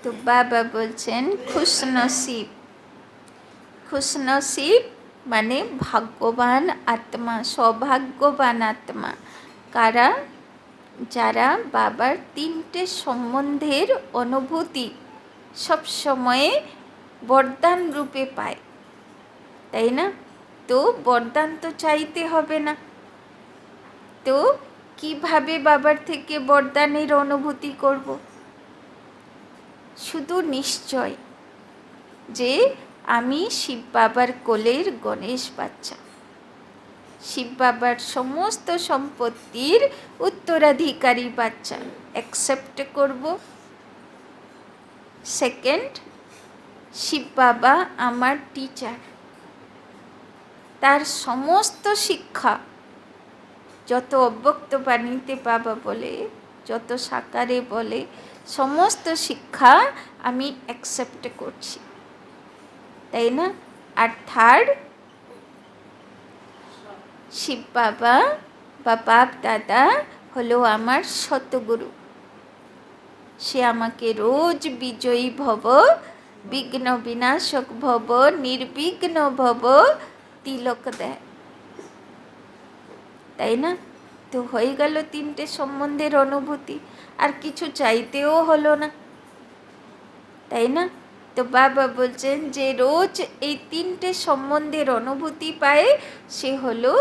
তো বাবা বলছেন খুশনসিব। খুশনসিব মানে ভাগ্যবান আত্মা, সৌভাগ্যবান আত্মা কারা? যারা বাবার তিনটে সম্বন্ধের অনুভূতি সবসময়ে বরদান রূপে পায়, তাই না? তো বরদান তো চাইতে হবে না, তো কিভাবে বাবার থেকে বরদানের অনুভূতি করব? শুধু নিশ্চয় যে আমি শিব বাবার কোলের গণেশ বাচ্চা, শিব বাবার সমস্ত সম্পত্তির উত্তরাধিকারী বাচ্চা, অ্যাকসেপ্ট করব। সেকেন্ড, শিব বাবা আমার টিচার, তার সমস্ত শিক্ষা, যত অব্যক্ত বাণীতে বাবা বলে, যত সাকারে বলে, সমস্ত শিক্ষা আমি অ্যাকসেপ্ট করছি, তাই না? আর থার্ড, শিব বাবা বা বাপ দাদা হলো আমার সতগুরু, সে আমাকে রোজ বিজয়ী ভব, বিঘ্ন বিনাশক ভব, নির্বিঘ্ন ভব তিলক দেয়, তাই না? তো হয়ে গেল তিনটে সম্বন্ধের অনুভূতি, আর কিছু চাইতেও হলো না, তাই না? তো বাবা বলছেন যে রোজ এই তিনটে সম্বন্ধের অনুভূতি পায়, সে হলো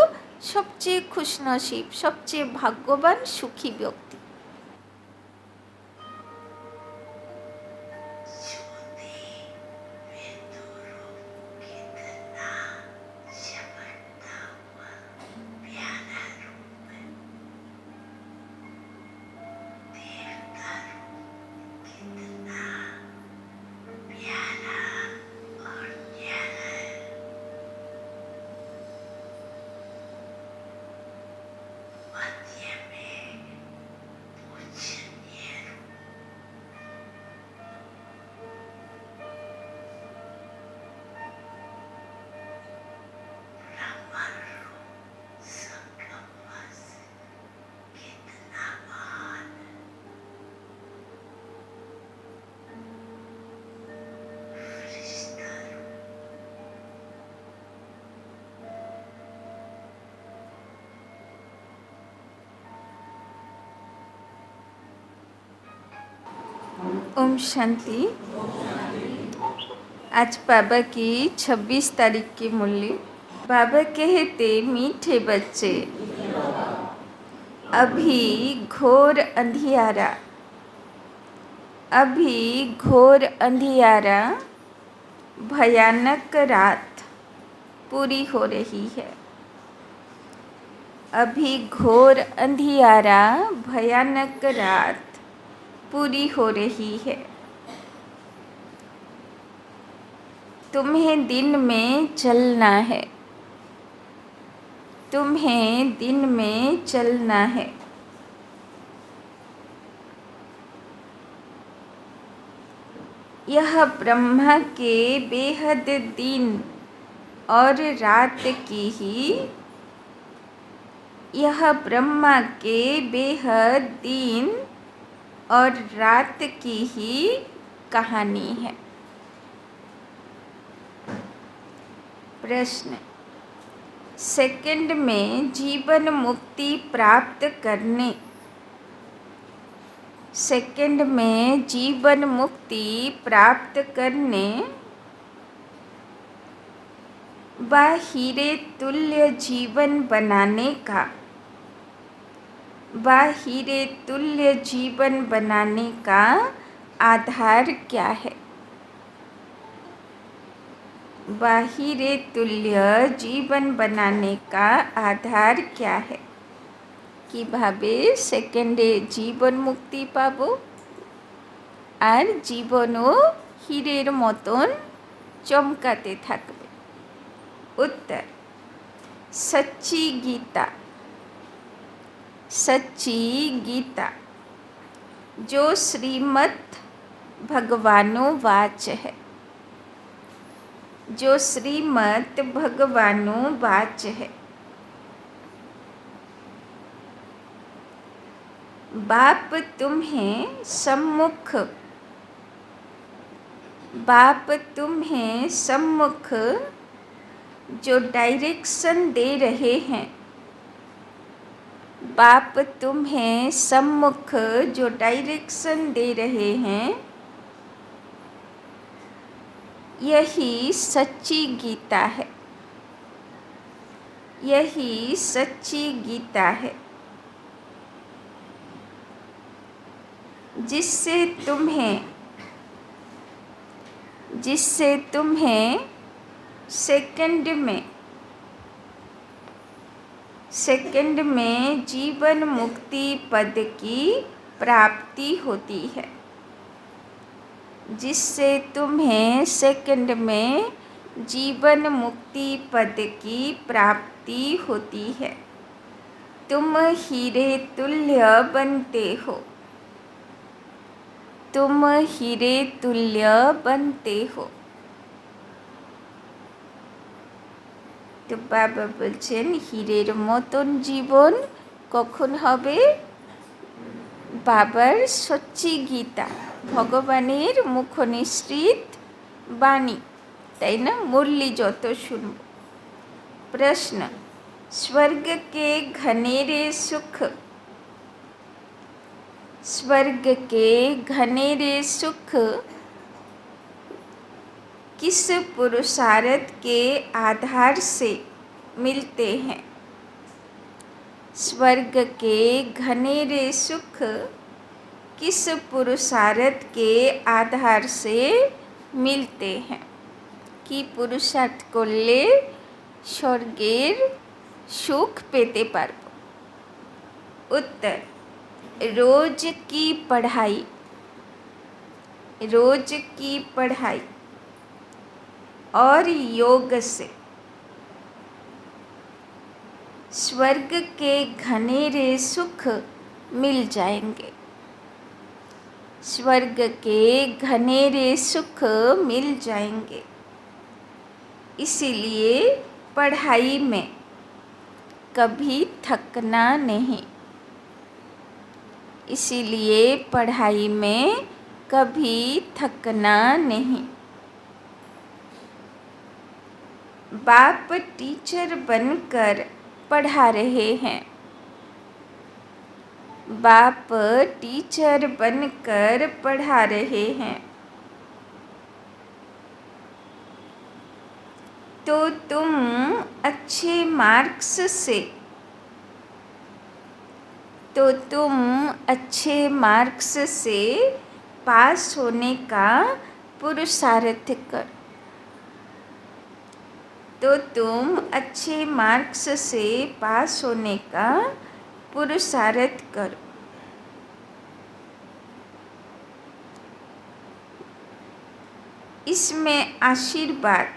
সবচেয়ে খুশনসিব, সবচেয়ে ভাগ্যবান সুখী ব্যক্তি। ओम शांति। आज बाबा की 26 तारीख की मुरली। बाबा कहते, मीठे बच्चे, अभी घोर अंधियारा, अभी घोर अंधियारा, भयानक रात पूरी हो रही है। अभी घोर अंधियारा, भयानक रात पूरी हो रही है। तुम्हें दिन में चलना है, तुम्हें दिन में चलना है। यह ब्रह्मा के बेहद दिन और रात की ही, यह ब्रह्मा के बेहद दिन और रात की ही कहानी है। प्रश्न, सेकंड में जीवन मुक्ति प्राप्त करने, सेकंड में जीवन मुक्ति प्राप्त करने व हीरे तुल्य जीवन बनाने का, व हीरे तुल्य जीवन बनाने का आधार क्या है? व हीरे तुल्य जीवन बनाने का आधार क्या है? কিভাবে সেকেন্ডে জীবন মুক্তি পাব আর জীবনও হীরের মতন চমকাতে থাকবে? उत्तर, सच्ची गीता, सच्ची गीता जो श्रीमद् भगवानो वाच है, जो श्रीमद् भगवानो वाच है। बाप तुम्हें सम्मुख बाप तुम्हें सम्मुख जो डायरेक्शन दे रहे हैं, बाप तुम्हें सम्मुख जो डायरेक्शन दे रहे हैं, यही सच्ची गीता है, यही सच्ची गीता है, जिससे तुम्हें सेकंड में जीवन मुक्ति पद की प्राप्ति होती है, जिससे तुम्हें सेकंड में जीवन मुक्ति पद की प्राप्ति होती है। तुम हीरे तुल्य बनते हो, तुम हीरे तुल्य बनते हो। তো বাবা বলছেন হীরের মতন জীবন কখন হবে? বাবার সচ্চি গীতা, ভগবানের মুখ নিঃসৃত বাণী, তাই না? মুরলি যত শুনব। প্রশ্ন, स्वर्ग के घनेरे सुख, स्वर्ग के घनेरे सुख किस पुरुषार्थ के आधार से मिलते हैं? स्वर्ग के घनेरे सुख किस पुरुषार्थ के आधार से मिलते हैं? कि पुरुषार्थ করলে স্বর্গের সুখ পেতে পারব। उत्तर, रोज की पढ़ाई, रोज की पढ़ाई और योग से स्वर्ग के घनेरे सुख मिल जाएंगे, स्वर्ग के घनेरे सुख मिल जाएंगे। इसीलिए पढ़ाई में कभी थकना नहीं, इसीलिए पढ़ाई में कभी थकना नहीं। बाप टीचर बनकर पढ़ा रहे हैं, बाप टीचर बनकर पढ़ा रहे हैं, तो तुम अच्छे मार्क्स से, तो तुम अच्छे मार्क्स से पास होने का पुरुषार्थ कर, तो तुम अच्छे मार्क्स से पास होने का पुरुषार्थ करो। इसमें आशीर्वाद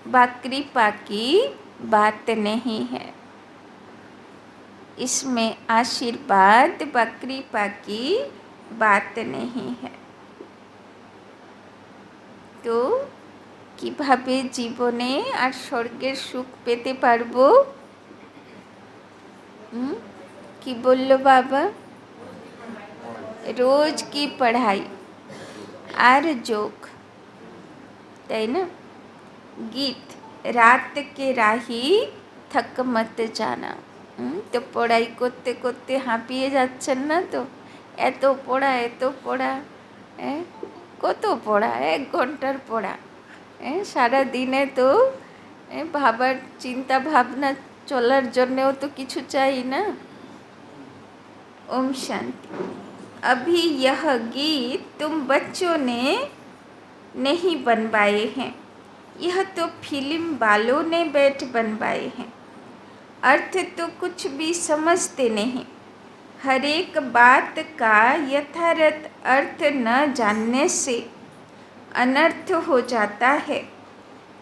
व कृपा की बात नहीं है, इसमें आशीर्वाद व कृपा की बात नहीं है। तो কিভাবে জীবনে আর স্বর্গের সুখ পেতে পারবো? কি বলল বাবা? रोज की पढ़ाई আর যোগ, তাই না? गीत, रात के राही थक मत जाना। তো পড়াই করতে করতে হাঁপিয়ে যাচ্ছেন না তো? এত পড়া, কত পড়া, 1 ঘন্টার পড়া, সারা দিনে তো ভাবার চিন্তা ভাবনা চলার জন্যেও তো কিছু চাই না। ओम शांति। अभी यह गीत तुम बच्चों ने नहीं बनवाए हैं, यह तो फिल्म वालों ने बैठ बनवाए हैं। अर्थ तो कुछ भी समझते नहीं, हर एक बात का यथार्थ अर्थ न जानने से अनर्थ हो जाता है।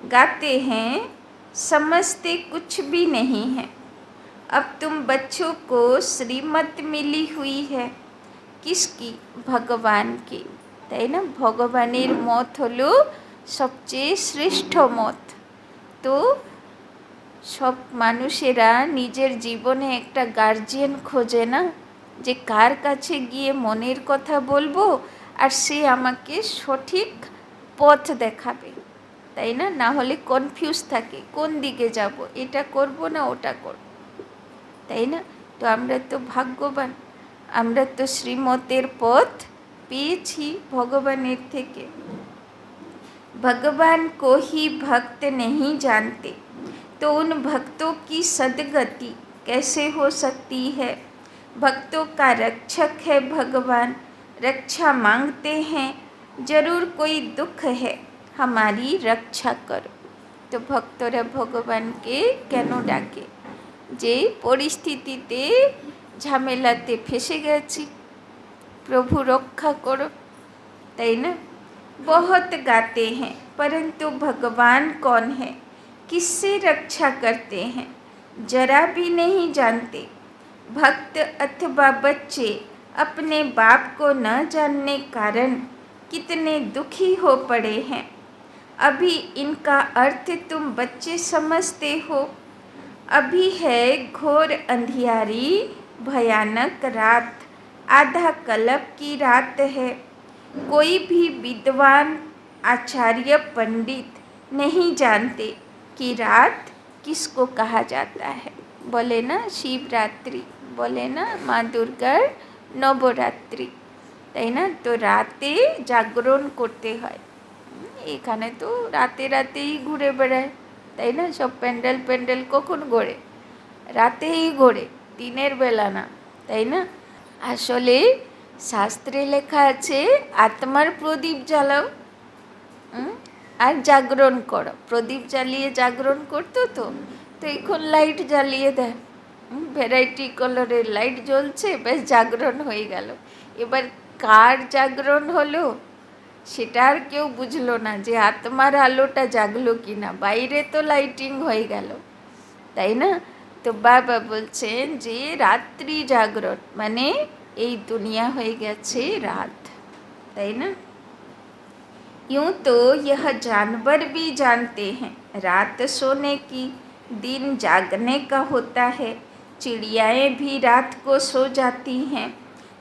गाते हैं, समझते कुछ भी नहीं है। अब तुम बच्चों को श्रीमत मिली हुई है, किसकी? भगवान की, তাই না? ভগবানের মত হলো সবচেয়ে শ্রেষ্ঠ মত। তো সব মানুষেরা নিজের জীবনে একটা গার্জিয়ান খোঁজে না, যে কার কাছে গিয়ে মনের কথা বলবো আর সে আমাকে সঠিক পথ দেখাবে, তাই না? না হলে কনফিউজ থাকে কোন দিকে যাব, এটা করব না ওটা করব, তাই না? তো আমরা তো ভাগ্যবান, আমরা তো শ্রীমতের পথ পেয়েছি ভগবানের থেকে। भगवान को ही भक्त नहीं जानते तो उन भक्तों की सदगति कैसे हो सकती है। भक्तों का रक्षक है भगवान, रक्षा मांगते हैं, जरूर कोई दुख है, हमारी रक्षा करो। तो भक्तरा भगवानके केन डाके, जे परिस्थितिते झमेलाते फेसे गेছি, प्रभु रक्षा करो, ताई ना? बहुत गाते हैं परंतु भगवान कौन है, किससे रक्षा करते हैं, जरा भी नहीं जानते। भक्त अथवा बच्चे अपने बाप को न जानने कारण कितने दुखी हो पड़े हैं। अभी इनका अर्थ तुम बच्चे समझते हो। अभी है घोर अंधियारी भयानक रात, आधा कल्प की रात है। कोई भी विद्वान आचार्य पंडित नहीं जानते कि रात किसको कहा जाता है। बोले ना शिवरात्रि, बोले ना माँ दुर्गार नवरात्रि, তাই না? তো রাতে জাগরণ করতে হয়, এখানে তো রাতে রাতেই ঘুরে বেড়ায়, তাই না? সব প্যান্ডেল প্যান্ডেল কখন ঘোরে? রাতেই ঘোরে, দিনের বেলা না, তাই না? আসলে শাস্ত্রে লেখা আছে আত্মার প্রদীপ জ্বালাও আর জাগরণ করো। প্রদীপ জ্বালিয়ে জাগরণ করতো, তো এখন লাইট জ্বালিয়ে দেয়, ভ্যারাইটি কালারের লাইট জ্বলছে, ব্যাস জাগরণ হয়ে গেল। এবার কার জাগরণ হলো সেটা আর কেউ বুঝলো না, যে আত্মার আলোটা জাগলো কি না, বাইরে তো লাইটিং হয়ে গেল, তাই না? তো বাবা বলছেন যে রাত্রি জাগরণ মানে এই দুনিয়া হয়ে গেছে রাত, তাই না? यूं तो यह जानवर भी जानते हैं रात सोने की, दिन जागने का होता है। चिड़ियाएँ भी रात को सो जाती हैं,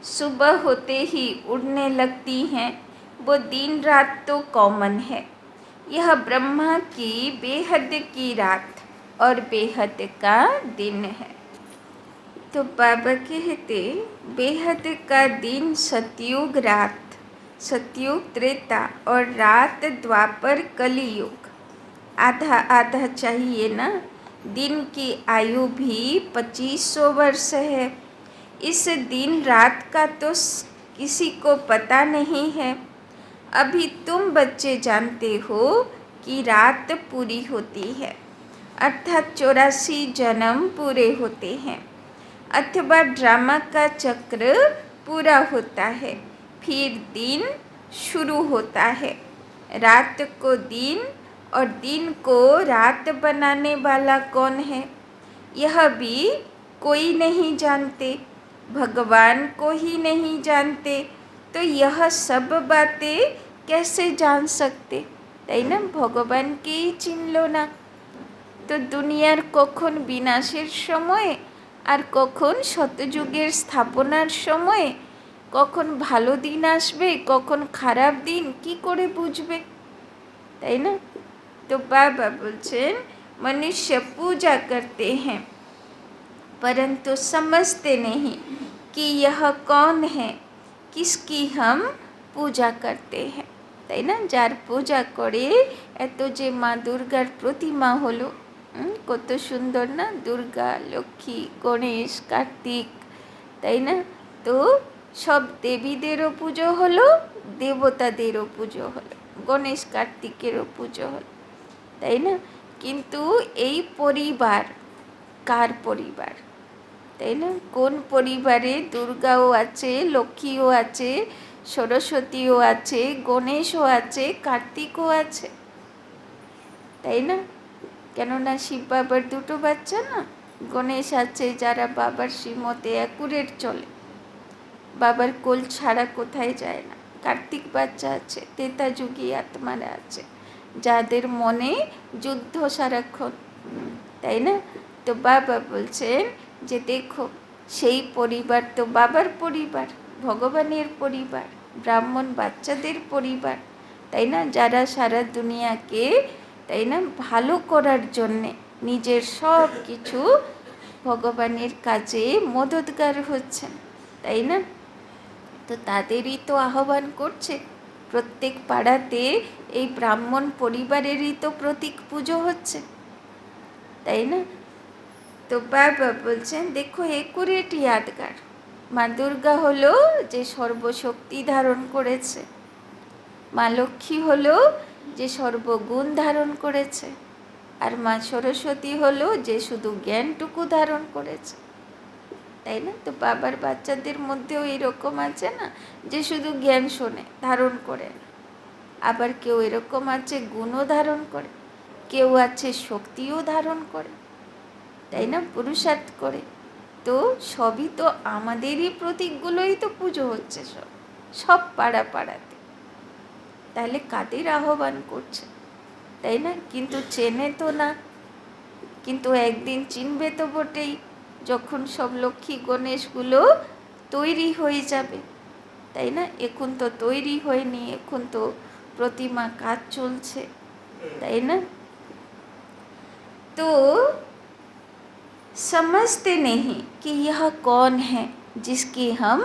सुबह होते ही उड़ने लगती हैं। वो दिन रात तो कॉमन है। यह ब्रह्मा की बेहद की रात और बेहद का दिन है। तो बाबा कहते बेहद का दिन सतयुग रात, सतयुग त्रेता और रात द्वापर कलियुग। आधा आधा चाहिए ना। दिन की आयु भी 2500 वर्ष है। इस दिन रात का तो किसी को पता नहीं है। अभी तुम बच्चे जानते हो कि रात पूरी होती है, अर्थात 84 जन्म पूरे होते हैं, अथवा ड्रामा का चक्र पूरा होता है, फिर दिन शुरू होता है। रात को दिन और दिन को रात बनाने वाला कौन है, यह भी कोई नहीं जानते, भगवान को ही नहीं जानते, तो यह सब बातें कैसे जान सकते, তাই না? ভগবানকেই চিনল না, তো দুনিয়ার কখন বিনাশের সময়ে আর কখন শতযুগের স্থাপনার সময়ে, কখন ভালো দিন আসবে কখন খারাপ দিন কি করে বুঝবে, তাই না? तो बाबा बोलছেন मनुष्य पूजा करते हैं परंतु समझते नहीं कि यह कौन है, किसकी हम पूजा करते हैं, তাই না? যার পূজা করে, এত যে মা দুর্গার প্রতিমা হলো, কত সুন্দর না, দুর্গা লক্ষ্মী গণেশ কার্তিক, তাই না? তো সব দেবীদেরও পুজো হলো, দেবতাদেরও পুজো হলো, গণেশ কার্তিকেরও পুজো হলো, তাই না? কিন্তু এই পরিবার কার পরিবার, তাই না? কোন পরিবারে দুর্গাও আছে, লক্ষ্মীও আছে, সরস্বতীও আছে, গণেশও আছে, কার্তিকও আছে, তাই না? কেননা শিব বাবার দুটো বাচ্চা না, গণেশ আছে যারা বাবার শ্রীমতে অ্যাকুরেট চলে, বাবার কোল ছাড়া কোথায় যায় না, কার্তিক বাচ্চা আছে, তেতা যুগী আত্মারা আছে যাদের মনে যুদ্ধ সারাক্ষণ, তাই না? তো বাবা বলছেন যে দেখো সেই পরিবার তো বাবার পরিবার, ভগবানের পরিবার, ব্রাহ্মণ বাচ্চাদের পরিবার, তাই না, যারা সারা দুনিয়াকে, তাই না, ভালো করার জন্যে নিজের সব কিছু ভগবানের কাজে মদতগার হচ্ছেন, তাই না। তো তাদেরই তো আহ্বান করছে। প্রত্যেক পাড়াতে এই ব্রাহ্মণ পরিবারেরই তো প্রতীক পুজো হচ্ছে, তাই না। তো বাবা বলছেন, দেখো একুরেট ইয়াদগার, মা দুর্গা হলো যে সর্বশক্তি ধারণ করেছে, মা লক্ষ্মী হলো যে সর্বগুণ ধারণ করেছে, আর মা সরস্বতী হলো যে শুধু জ্ঞানটুকু ধারণ করেছে, তাই না। তো বাবার বাচ্চাদের মধ্যেও এরকম আছে না, যে শুধু জ্ঞান শোনে, ধারণ করে না। আবার কেউ এরকম আছে গুণও ধারণ করে, কেউ আছে শক্তিও ধারণ করে, তাই না, পুরুষার্থ করে। তো সবই তো আমাদেরই প্রতীকগুলোই তো পুজো হচ্ছে সব সব পাড়া পাড়াতে। তাহলে কাদের আহ্বান করছে, তাই না। কিন্তু চেনে তো না, কিন্তু একদিন চিনবে তো বটেই, যখন সব লক্ষ্মী গণেশগুলো তৈরি হয়ে যাবে, তাই না। এখন তো তৈরি হয়নি, এখন তো প্রতিমা কাজ চলছে, তাই না। तो समझते नहीं कि यह कौन है जिसकी हम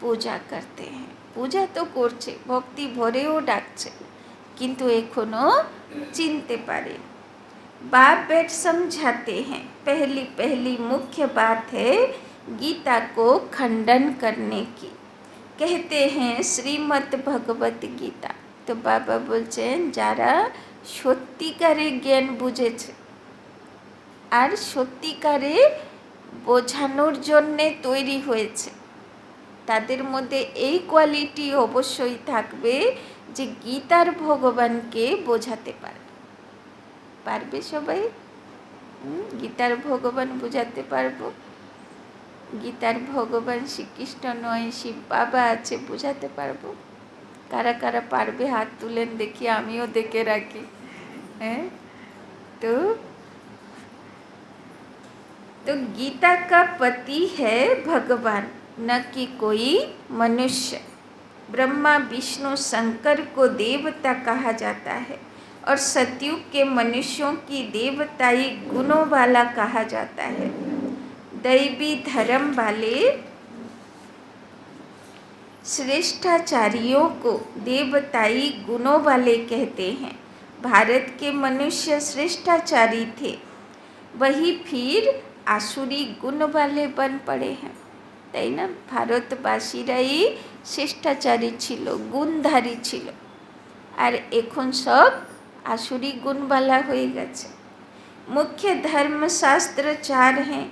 पूजा करते हैं। पूजा तो করছে, ভক্তি ভরেও ডাকছে, কিন্তু এখনো চিনতে পারে। बाप बेट समझाते हैं, पहली पहली मुख्य बात है गीता को खंडन करने की। कहते हैं श्रीमद् भगवत गीता। तो बाबा বলছেন, যারা সত্যিকারে জ্ঞান বুঝেছে আর সত্যিকারে বোঝানোর জন্যে তৈরি হয়েছে, তাদের মধ্যে এই কোয়ালিটি অবশ্যই থাকবে যে গীতার ভগবানকে বোঝাতে পারবে সবাই। গীতার ভগবান বোঝাতে পারবো। গীতার ভগবান শ্রীকৃষ্ণ নয়, শিব বাবা আছে, বোঝাতে পারবো। কারা কারা পারবে হাত তুলেন দেখি, আমিও দেখে রাখি। হ্যাঁ, तो गीता का पति है भगवान, न कि कोई मनुष्य। ब्रह्मा विष्णु शंकर को देवता कहा जाता है और सतयुग के मनुष्यों की देवताई गुणों वाला कहा जाता है। दैवी धर्म वाले श्रेष्ठाचार्यों को देवताई गुणों वाले कहते हैं। भारत के मनुष्य श्रेष्ठाचारी थे, वही फिर आसुरी गुण वाले बन पड़े हैं, তাই না। ভারতবাসীরাই শ্রেষ্ঠাচারী ছিল, গুণধারী ছিল, আর এখন সব आसुरी गुणवाला হয়ে গেছে। मुख्य धर्म शास्त्र 4 हैं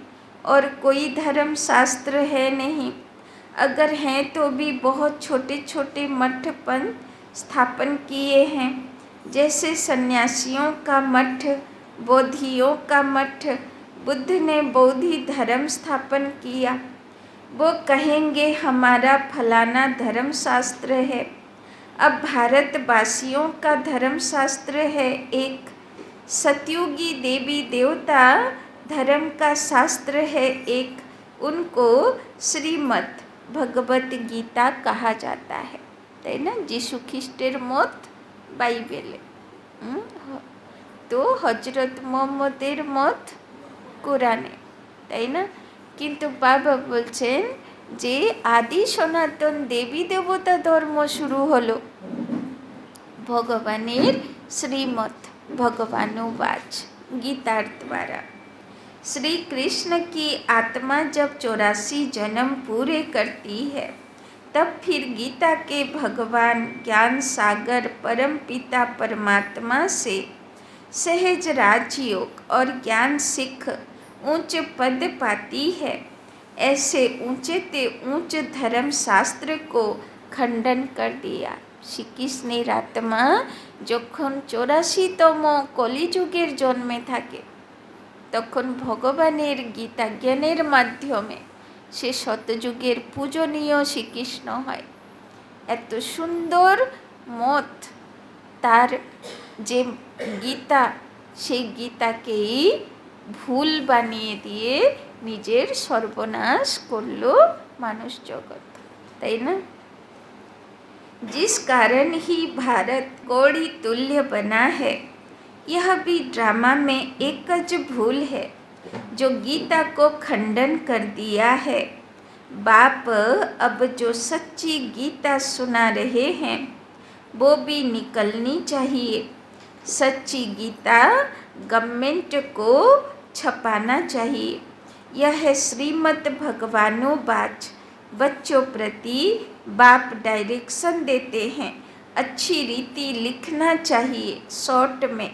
और कोई धर्म शास्त्र है नहीं। अगर हैं तो भी बहुत छोटे छोटे मठपन स्थापन किए हैं, जैसे सन्यासियों का मठ, बोधियों का मठ। बुद्ध ने बौद्धि धर्म स्थापन किया, वो कहेंगे हमारा फलाना धर्म शास्त्र है। अब भारतवासियों का धर्म शास्त्र है एक, सतयुगी देवी देवता धर्म का शास्त्र है एक, उनको श्रीमद् भगवत गीता कहा जाता है, তাই না। যিশু খ্রিস্টের মত বাইবেলে, তো হজরত মোহাম্মদের মত কোরআনে, তাই না। কিন্তু বাবা বলছেন যে আদি সনাতন দেবী দেবতা ধর্ম শুরু হলো ভগবানের শ্রীমৎ भगवानुवाच गीतार द्वारा। श्री कृष्ण की आत्मा जब 84 जन्म पूरे करती है, तब फिर गीता के भगवान ज्ञान सागर परम पिता परमात्मा से सहज राजयोग और ज्ञान सिख ऊंच पद पाती है। ऐसे ऊंचे ते ऊंच धर्म शास्त्र को खंडन कर दिया। শ্রীকৃষ্ণের আত্মা যখন 84তম কলিযুগের জন্মে থাকে, তখন ভগবানের গীতা জ্ঞানের মাধ্যমে সে শতযুগের পূজনীয় শ্রীকৃষ্ণ হয়। এত সুন্দর মত তার যে গীতা, সেই গীতাকেই ভুল বানিয়ে দিয়ে নিজের সর্বনাশ করল মানুষ জগৎ, তাই না। जिस कारण ही भारत कौड़ी तुल्य बना है, यह भी ड्रामा में एकज भूल है जो गीता को खंडन कर दिया है। बाप अब जो सच्ची गीता सुना रहे हैं वो भी निकलनी चाहिए। सच्ची गीता गवर्नमेंट को छपाना चाहिए। यह है श्रीमद् भगवानोवाच। बच्चों प्रति बाप डायरेक्शन देते हैं, अच्छी रीति लिखना चाहिए शॉर्ट में।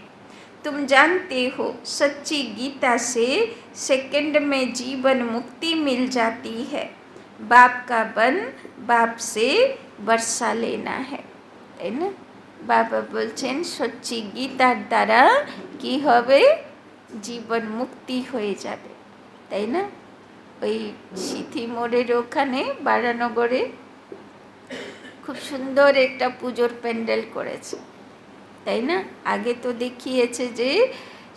तुम जानते हो सच्ची गीता से सेकंड में जीवन मुक्ति मिल जाती है। बाप का बन बाप से वर्षा लेना है ना। बाबा बोलছেন सच्ची गीतार द्वारा কি হবে, জীবন মুক্তি হয়ে যাবে, তাই না। ওই সিথি মোড়ের ওখানে বারানগরে খুব সুন্দর একটা পুজোর প্যান্ডেল করেছে, তাই না। আগে তো দেখিয়েছে যে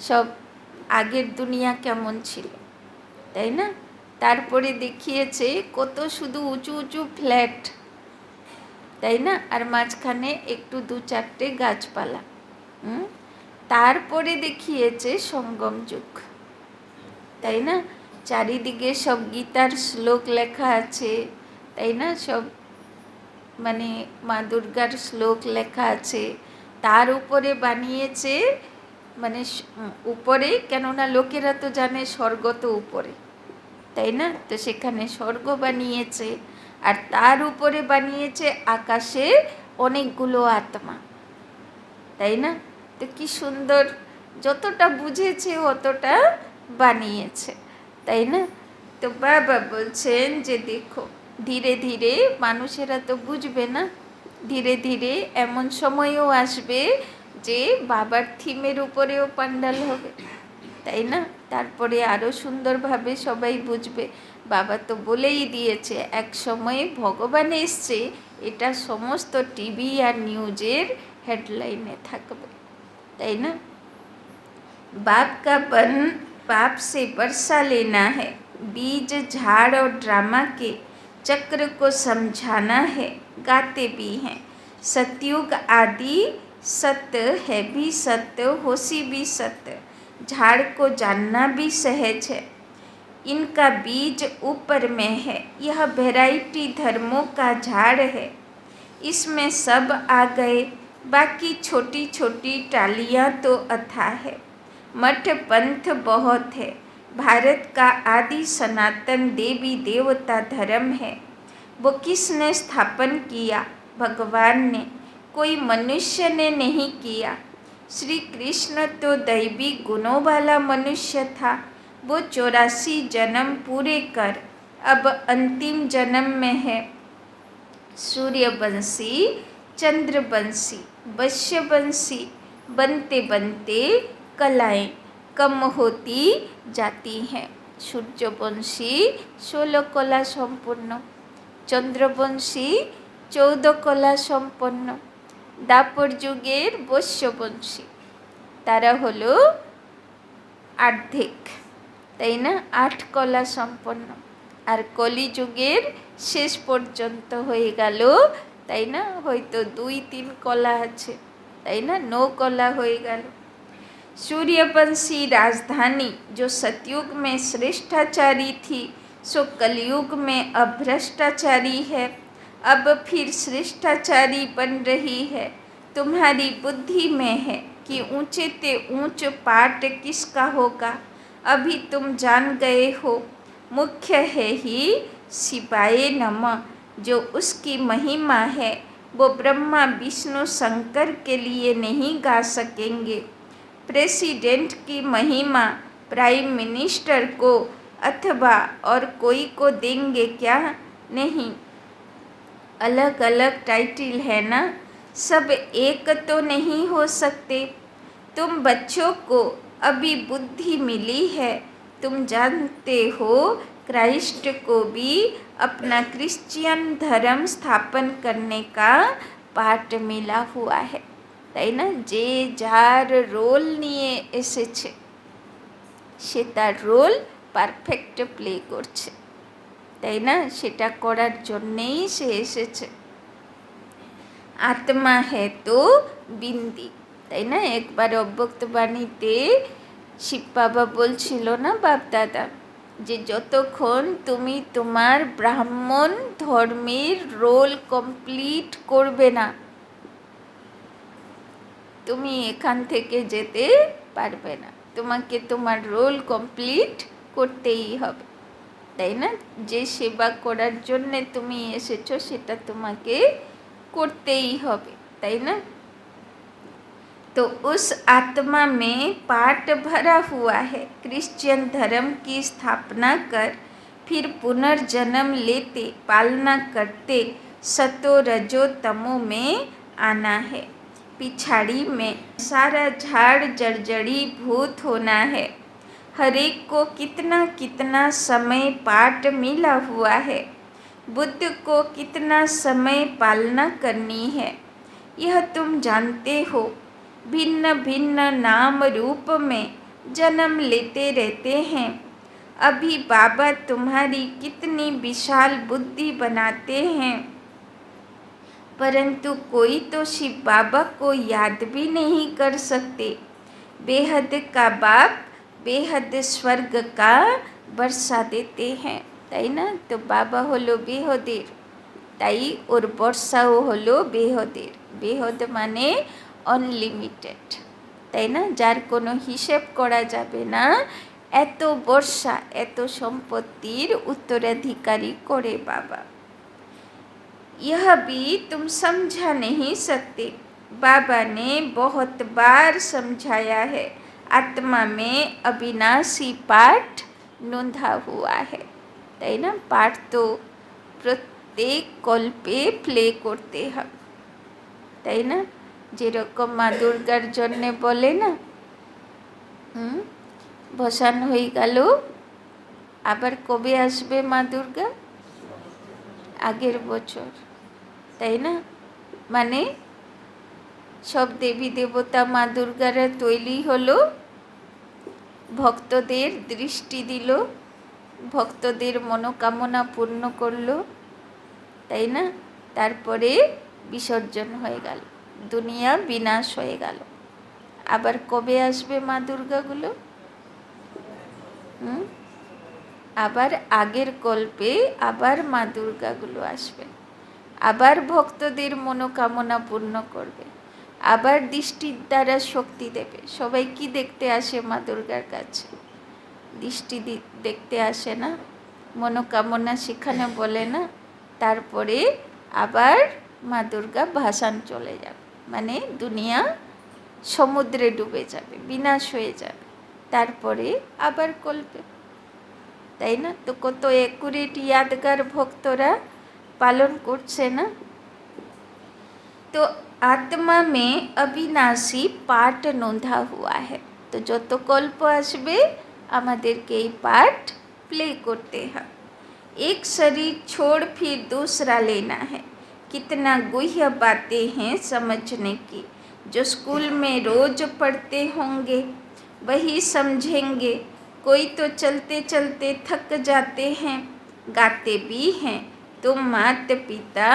সব আগের দুনিয়া কেমন ছিল, তাই না। তারপরে দেখিয়েছে কত শুধু উঁচু উঁচু ফ্ল্যাট, তাই না, আর মাঝখানে একটু দু চারটে গাছপালা। তারপরে দেখিয়েছে সঙ্গম যুগ, তাই না। চারিদিকে সব গীতার শ্লোক লেখা আছে, তাই না, সব মানে মা দুর্গার শ্লোক লেখা আছে। তার উপরে বানিয়েছে মানে উপরে, কেননা লোকেরা তো জানে স্বর্গ তো উপরে, তাই না, তো সেখানে স্বর্গ বানিয়েছে। আর তার উপরে বানিয়েছে আকাশে অনেকগুলো আত্মা, তাই না। তো কি সুন্দর, যতটা বুঝেছে অতটা বানিয়েছে, তাই না। তো বাবা বলছেন যে দেখো ধীরে ধীরে মানুষেরা তো বুঝবে না, ধীরে ধীরে এমন সময়ও আসবে যে বাবার থিমের উপরেও পান্ডাল হবে, তাই না। তারপরে আরও সুন্দরভাবে সবাই বুঝবে। বাবা তো বলেই দিয়েছে এক সময়ে ভগবান এসছে, এটা সমস্ত টিভি আর নিউজের হেডলাইনে থাকবে, তাই না। बाप का बन बाप से वर्षा लेना है, बीज झाड़ और ड्रामा के चक्र को समझाना है। गाते भी हैं सतयुग आदि सत्य है भी सत्य, होशी भी सत्य, झाड़ को जानना भी सहज है। इनका बीज ऊपर में है, यह वैरायटी धर्मों का झाड़ है। इसमें सब आ गए, बाकी छोटी छोटी टालियाँ तो अथाह है। मठ पंथ बहुत है, भारत का आदि सनातन देवी देवता धर्म है। वो किसने स्थापन किया, भगवान ने, कोई मनुष्य ने नहीं किया। श्री कृष्ण तो दैवी गुणों वाला मनुष्य था। वो 84 जन्म पूरे कर अब अंतिम जन्म में है। सूर्यवंशी, चंद्रवंशी, वैश्यवंशी बनते बनते कलाएं कम होती जाती हैं। सूर्यवंशी 16 कला सम्पन्न, चंद्रवंशी 14 कला सम्पन्न, दापर जुगेर वैश्यवंशी तारा हलो आर्धेक, ताई ना, 8 कला सम्पन्न। और कली जुगेर शेष पर्यन्त हये गेल, ताई ना, हयतो 2-3 कला आछे, ताई ना, 9 कला हये गेल। सूर्यवंशी राजधानी जो सतयुग में श्रेष्ठाचारी थी, सो कलयुग में अभ्रष्टाचारी है। अब फिर श्रेष्ठाचारी बन रही है। तुम्हारी बुद्धि में है कि ऊंचे ते ऊंच पाठ किसका होगा, अभी तुम जान गए हो। मुख्य है ही शिवाय नमः, जो उसकी महिमा है वो ब्रह्मा विष्णु शंकर के लिए नहीं गा सकेंगे। प्रेसिडेंट की महिमा प्राइम मिनिस्टर को अथवा और कोई को देंगे क्या, नहीं, अलग अलग टाइटल है ना, सब एक तो नहीं हो सकते। तुम बच्चों को अभी बुद्धि मिली है, तुम जानते हो क्राइस्ट को भी अपना क्रिश्चियन धर्म स्थापन करने का पाठ मिला हुआ है, তাই না। যে যার রোল নিয়ে এসেছে সে তার রোল পারফেক্ট প্লে করছে, তাই না, সেটা করার জন্যেই সে এসেছে। আত্মা হে তো বিন্দি, তাই না? একবার অব্যক্ত বাণীতে শিব বাবা বলছিল না বাপ দাদা, যে যতক্ষণ তুমি তোমার ব্রাহ্মণ ধর্মের রোল কমপ্লিট করবে না, তুমি এখান থেকে যেতে পারবে না। তোমাকে তোমার রোল কমপ্লিট করতেই হবে, তাই না? যে সেবা করার জন্যে তুমি এসেছো সেটা তোমাকে করতেই হবে, তাই না? तो उस आत्मा में पाट भरा हुआ है। क्रिश्चियन धर्म की स्थापना कर फिर पुनर्जन्म लेते, पालना करते, सतो रजो तमो में आना है। पिछाड़ी में सारा झाड़ जर्जरी भूत होना है। हर एक को कितना कितना समय पाठ मिला हुआ है। बुद्ध को कितना समय पालना करनी है, यह तुम जानते हो। भिन्न भिन्न नाम रूप में जन्म लेते रहते हैं। अभी बाबा तुम्हारी कितनी विशाल बुद्धि बनाते हैं, परंतु कोई तो शिव बाबा को याद भी नहीं कर सकते। बेहद का बाप बेहद स्वर्ग का बरसा देते हैं, তাই না? তো বাবা হলো বেহদের, তাই ওর বর্ষাও হলো বেহদের। বেহদ মানে অনলিমিটেড, তাই না? যার কোনো হিসেব করা যাবে না, এত বর্ষা এত সম্পত্তির উত্তরাধিকারী করে বাবা। यह भी तुम समझा नहीं सकते। बाबा ने बहुत बार समझाया है, आत्मा में अविनाशी पाठ नोंधा हुआ है, তাই না? পাঠ তো প্রত্যেক কল্পে প্লে করতে হবে, তাই না? যেরকম মা দুর্গার জন্যে বলে না, ভসান হয়ে গেল, আবার কবে আসবে মা দুর্গা? আগের বছর, তাই না? মানে সব দেবী দেবতা মা দুর্গারা তৈরি হলো, ভক্তদের দৃষ্টি দিল, ভক্তদের মনোকামনা পূর্ণ করলো, তাই না? তারপরে বিসর্জন হয়ে গেল, দুনিয়া বিনাশ হয়ে গেল। আবার কবে আসবে মা দুর্গাগুলো? আবার আগের কল্পে আবার মা দুর্গাগুলো আসবে, আবার ভক্তদের মনোকামনা পূর্ণ করবে, আবার দৃষ্টির দ্বারা শক্তি দেবে। সবাই কি দেখতে আসে মা দুর্গার কাছে? দৃষ্টি দেখতে আসে না? মনোকামনা সেখানে বলে না? তারপরে আবার মা দুর্গা ভাসান চলে যাবে, মানে দুনিয়া সমুদ্রে ডুবে যাবে, বিনাশ হয়ে যাবে, তারপরে আবার কল্পে, তাই না? তো কত একুরেট ইয়াদগার ভক্তরা পালন করছে না? তো আত্মা মে অবিনাশী পাঠ নোঁধা হুয়া হ্যায়। তো যত কল্প আসবে আমাদেরকে এই পাঠ প্লে করতে হবে। एक शरीर छोड़ फिर दूसरा लेना है। कितना गुह्य बातें हैं समझने की, जो स्कूल में रोज पढ़ते होंगे वही समझेंगे। कोई तो चलते चलते थक जाते हैं, गाते भी हैं। तुम माता पिता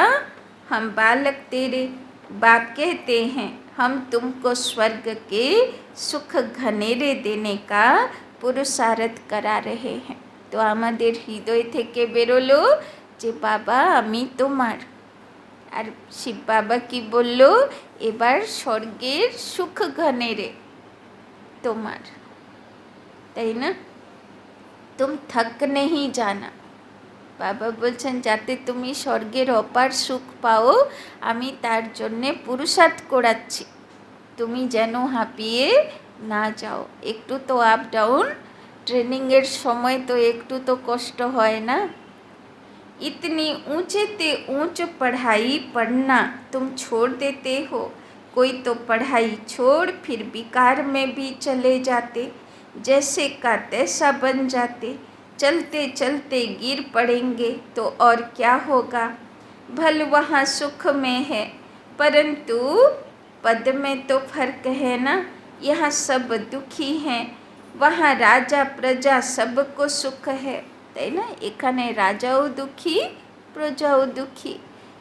हम बालक तेरे, बाप कहते हैं हम तुमको स्वर्ग के सुख घनेरे देने का पुरुषार्थ करा रहे हैं। তো আমাদের হৃদয় থেকে বেরোলো যে বাবা আমি তোমার, আর শিব বাবা কি বলল? এবার স্বর্গের সুখ ঘনেরে তোমার, তাই না? তুম থক নেহি জানা। বাবা বলছেন যাতে তুমি স্বর্গের অপার সুখ পাও, আমি তার জন্যে পুরুষার্থ করাচ্ছি, তুমি যেন হাঁপিয়ে না যাও। একটু তো আপ ডাউন ट्रेनिंगेर समय तो एकटू तो कष्ट है ना। इतनी ऊंचे ते ऊंच पढ़ाई पढ़ना तुम छोड़ देते हो। कोई तो पढ़ाई छोड़ फिर विकार में भी चले जाते, जैसे का तैसा बन जाते। चलते चलते गिर पड़ेंगे तो और क्या होगा? भल वहाँ सुख में है, परंतु पद में तो फर्क है ना। यहाँ सब दुखी हैं, वहाँ राजा प्रजा सबको सुख है, তাই না? এখানে রাজাও দুঃখী প্রজাও দুঃখী,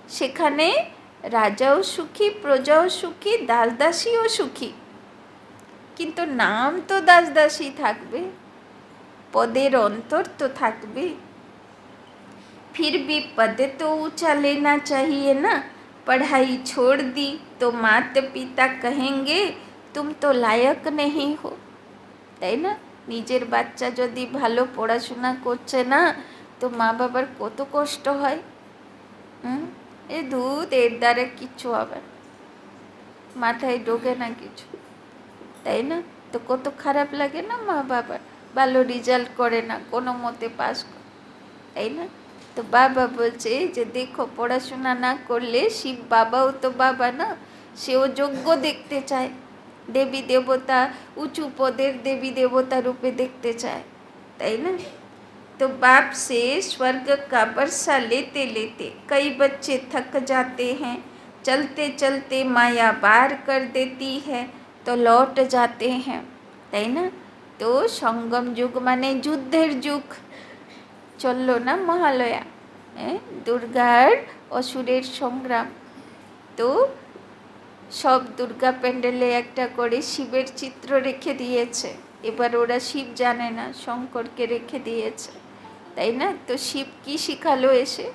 সেখানে রাজাও সুখী, প্রজাও সুখী, দাস দাসীও সুখী। কিন্তু নাম তো দাস দাসী থাকবে, পদের অন্তর তো থাকবে। फिर भी पद तो ऊंचा लेना चाहिए ना। पढ़ाई छोड़ दी तो माता पिता कहेंगे तुम तो लायक नहीं हो, তাই না? নিজের বাচ্চা যদি ভালো পড়াশোনা করছে না, তো মা বাবার কত কষ্ট হয়। এ দুধ এর দ্বারা কিচ্ছু হবে না, মাথায় ঢোকে না কিছু, তাই না? তো কত খারাপ লাগে না মা বাবার, ভালো রেজাল্ট করে না, কোনো মতে পাস করে, তাই না? তো বাবা বলছে যে দেখো, পড়াশোনা না করলে শিব বাবাও তো বাবা না, সেও যোগ্য দেখতে চায়, দেবী দেবতা, উঁচু পদের দেবী দেবতা রূপে দেখতে চায়, তাই না? तो बाप से स्वर्ग का बरसा लेते लेते कई बच्चे थक जाते हैं। चलते चलते माया बार कर देती है तो लौट जाते हैं, তাই না? তো সঙ্গম যুগ মানে যুদ্ধের যুগ চললো না মহালয়া, দুর্গার অসুরের সংগ্রাম। তো সব দুর্গা প্যান্ডেলে একটা করে শিবের চিত্র রেখে দিয়েছে। এবার ওরা শিব জানে না, শঙ্করকে রেখে দিয়েছে, তাই না? তো শিব কি শিখালো এসে?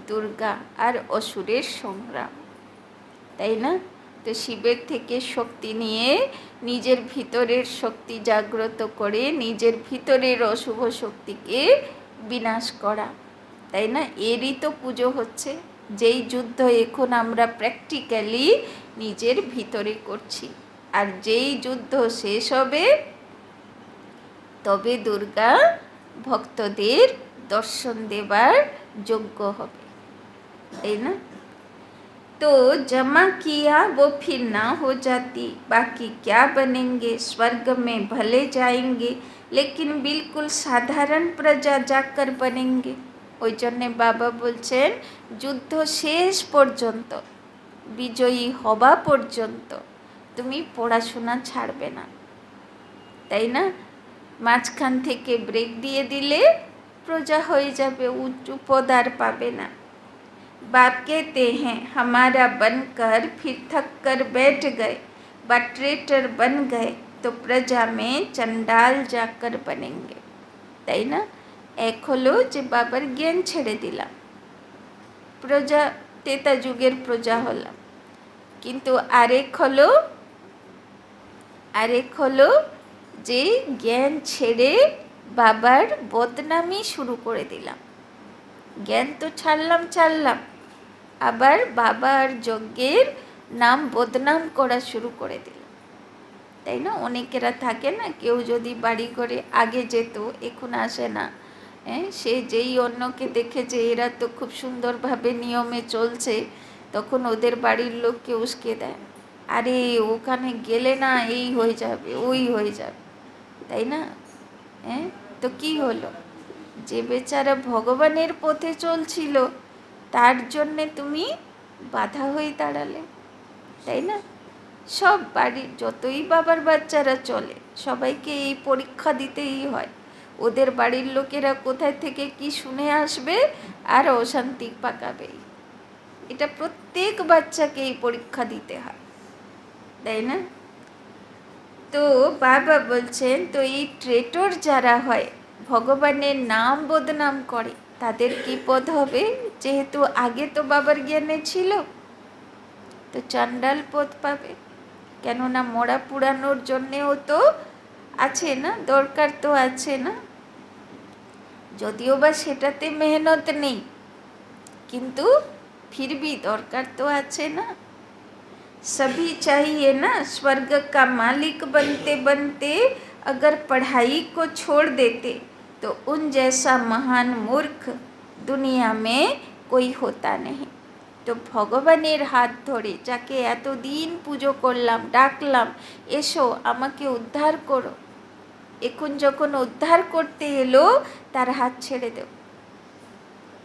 দুর্গা আর অসুরের সংগ্রাম, তাই না? তো শিবের থেকে শক্তি নিয়ে নিজের ভিতরের শক্তি জাগ্রত করে নিজের ভিতরের অশুভ শক্তিকে বিনাশ করা, তাই না? এরই তো পুজো হচ্ছে, যেই যুদ্ধ এখন আমরা প্র্যাকটিক্যালি নিজের ভিতরে করছি। আর যেই যুদ্ধ শেষ হবে তবে দুর্গা ভক্তদের দর্শন দেবার যোগ্য হবে, তাই না? तो जमा किया वो फिर ना हो जाती, बाकी क्या बनेंगे, स्वर्ग में भले जाएंगे लेकिन बिल्कुल साधारण प्रजा जाकर बनेंगे। ওই জন্যে বাবা বলছেন যুদ্ধ শেষ পর্যন্ত, বিজয়ী হওয়া পর্যন্ত তুমি পড়াশোনা ছাড়বে না, তাই না? মাঝখান থেকে ব্রেক দিয়ে দিলে প্রজা হয়ে যাবে, উচ্চ পদ আর পাবে না। बाप कहते हैं हमारा बनकर फिर थक कर बैठ गए व ट्रेटर बन गए तो प्रजा में चंडाल जाकर बनेंगे, তাই না? এক হলো যে বাবার জ্ঞান ছেড়ে দিলাম, প্রজা, তেতা যুগের প্রজা হলাম। কিন্তু আরেক হলো যে জ্ঞান ছেড়ে বাবার বদনামি শুরু করে দিলাম। জ্ঞান তো ছাড়লাম, আবার বাবার যজ্ঞের নাম বদনাম করা শুরু করে দিলাম, তাই না? অনেকেরা থাকে না, কেউ যদি বাড়ি করে আগে যেত, এখন আসে না, সে যেই অন্যকে দেখেছে এরা তো খুব সুন্দরভাবে নিয়মে চলছে, তখন ওদের বাড়ির লোককে উস্কে দেয়, আরে ওখানে গেলে না এই হয়ে যাবে, ওই হয়ে যাবে, তাই না? তো কি হলো? যে বেচারা ভগবানের পথে চলছিল তার জন্যে তুমি বাধা হয়ে দাঁড়ালে, তাই না? সব বাড়ির যতই বাবার বাচ্চারা চলে সবাইকে এই পরীক্ষা দিতেই হয়, ওদের বাড়ির লোকেরা কোথায় থেকে কি শুনে আসবে আর অশান্তি পাকাবে, এটা প্রত্যেক বাচ্চাকে এই পরীক্ষা দিতে হয়, তাই না? তো বাবা বলছেন তো এই ট্রেটর যারা হয়, ভগবানের নাম বদনাম করে, তাদের কি পদ হবে? যেহেতু আগে তো বাবার জ্ঞানে ছিল, তো চণ্ডাল পদ পাবে, কেননা মরা পুরানোর জন্যেও তো আছে না, দরকার তো আছে না, যদিও বা সেটাতে মেহনত নেই, কিন্তু फिर भी দরকার তো আছে না। सभी चाहिए ना स्वर्ग का मालिक बनते बनते अगर पढ़ाई को छोड़ देते तो उन जैसा महान मूर्ख दुनिया में कोई होता नहीं। তো ভগবানের হাত ধরে যাকে এতদিন পুজো করলাম, ডাকলাম, এসো আমাকে উদ্ধার করো, এখন যখন উদ্ধার করতে এলো তার হাত ছেড়ে দেব,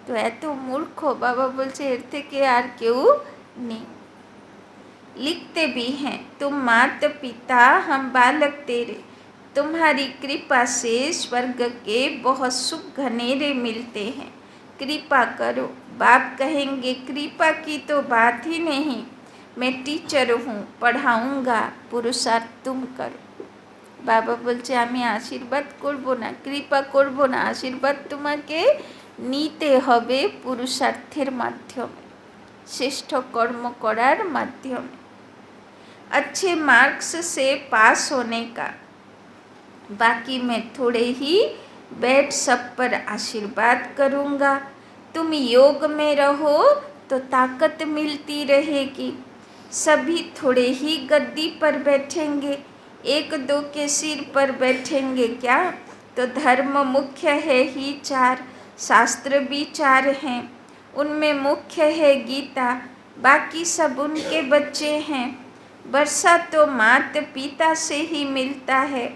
তো এত মূর্খ বাবা বলছে এর থেকে আর কেউ নেই। लिखते भी हैं तुम माता पिता हम बालक तेरे, तुम्हारी कृपा से स्वर्ग के बहुत सुख घनेरे मिलते हैं, कृपा करो। बाप कहेंगे कृपा की तो बात ही नहीं, मैं टीचर हूँ, पढ़ाऊँगा, पुरुषार्थ तुम करो। বাবা বলছে আমি আশীর্বাদ করব না, কৃপা করব না, আশীর্বাদ তোমাকে নিতে হবে পুরুষার্থের মাধ্যমে, শ্রেষ্ঠ কর্ম করার মাধ্যমে। अच्छे मार्क्स से पास होने का, बाकी मैं थोड़े ही बैठ सब पर आशीर्वाद करूँगा। तुम योग में रहो तो ताकत मिलती रहेगी। सभी थोड़े ही गद्दी पर बैठेंगे, एक दो के सिर पर बैठेंगे क्या? तो धर्म मुख्य है ही चार, शास्त्र भी चार हैं, उनमें मुख्य है गीता, बाकी सब उनके बच्चे हैं। वर्षा तो मात पिता से ही मिलता है,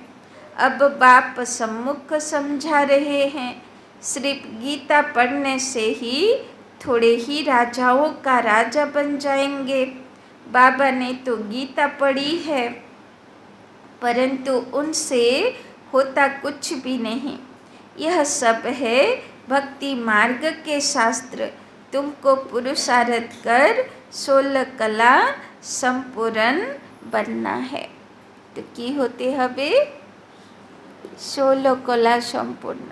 अब बाप सम्मुख समझा रहे हैं, सिर्फ गीता पढ़ने से ही थोड़े ही राजाओं का राजा बन जाएंगे। बाबा ने तो गीता पढ़ी है, परंतु उनसे होता कुछ भी नहीं। यह सब है भक्ति मार्ग के शास्त्र, तुमको पुरुषार्थ कर 16 कला संपूर्ण बनना है। तो की होते हबे 16 कला সম্পূর্ণ।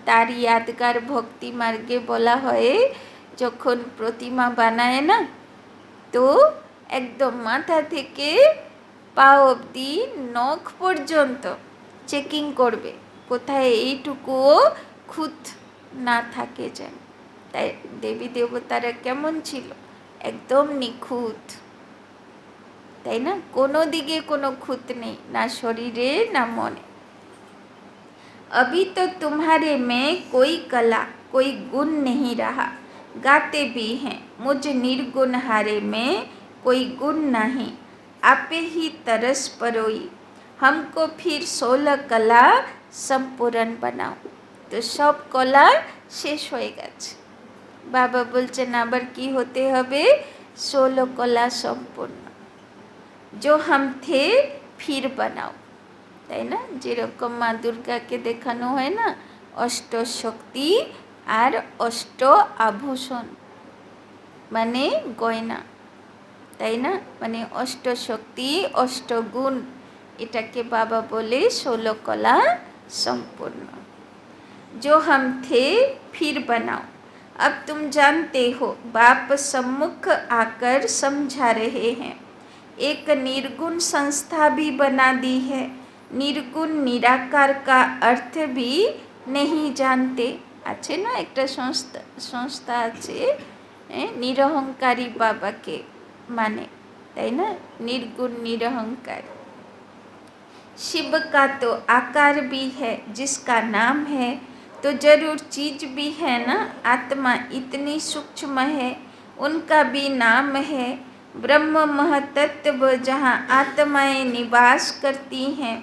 তার यादगार भक्ति मार्गे বলা হয় যখন প্রতিমা বানায় না, তো একদম মাথা থেকে পা অবধি নখ পর্যন্ত চেকিং করবে, কোথায় এইটুকুও খুঁত না থাকে যেন। তাই দেবী দেবতারা কেমন ছিল? একদম নিখুঁত, তাই না? কোনো দিকে কোনো খুঁত নেই, না শরীরে না মনে। अभी तो तुम्हारे में कोई कला कोई गुण नहीं रहा, गाते भी हैं मुझ निर्गुण हारे में कोई गुण नहीं, आपे ही तरस परोई, हमको फिर 16 कला সম্পূর্ণ বানাও। তো সব কলা শেষ হয়ে গেছে। বাবা বলছেন আবার কি হতে হবে? 16 কলা সম্পূর্ণ। जो हम थे फिर बनाओ, তাই না? যেরকম মা দুর্গাকে দেখানো হয় না অষ্ট শক্তি আর অষ্ট আভূষণ, মানে গয়না, তাই না? মানে অষ্ট শক্তি অষ্ট গুণ, এটাকে বাবা বলে 16 কলা সম্পূর্ণ। जो हम थे फिर बनाओ, अब तुम जानते हो बाप सम्मुख आकर समझा रहे हैं, एक निर्गुण संस्था भी बना दी है, निर्गुण निराकार का अर्थ भी नहीं जानते। আছে না একটা সংস্থা আছে নিরহংকারী বাবাকে মানে, তাই না? निर्गुण निरहंकार। शिव का तो आकार भी है जिसका नाम है, तो जरूर चीज भी है ना, आत्मा इतनी सूक्ष्म है उनका भी नाम है। ब्रह्म महतत्व जहाँ आत्माएं निवास करती हैं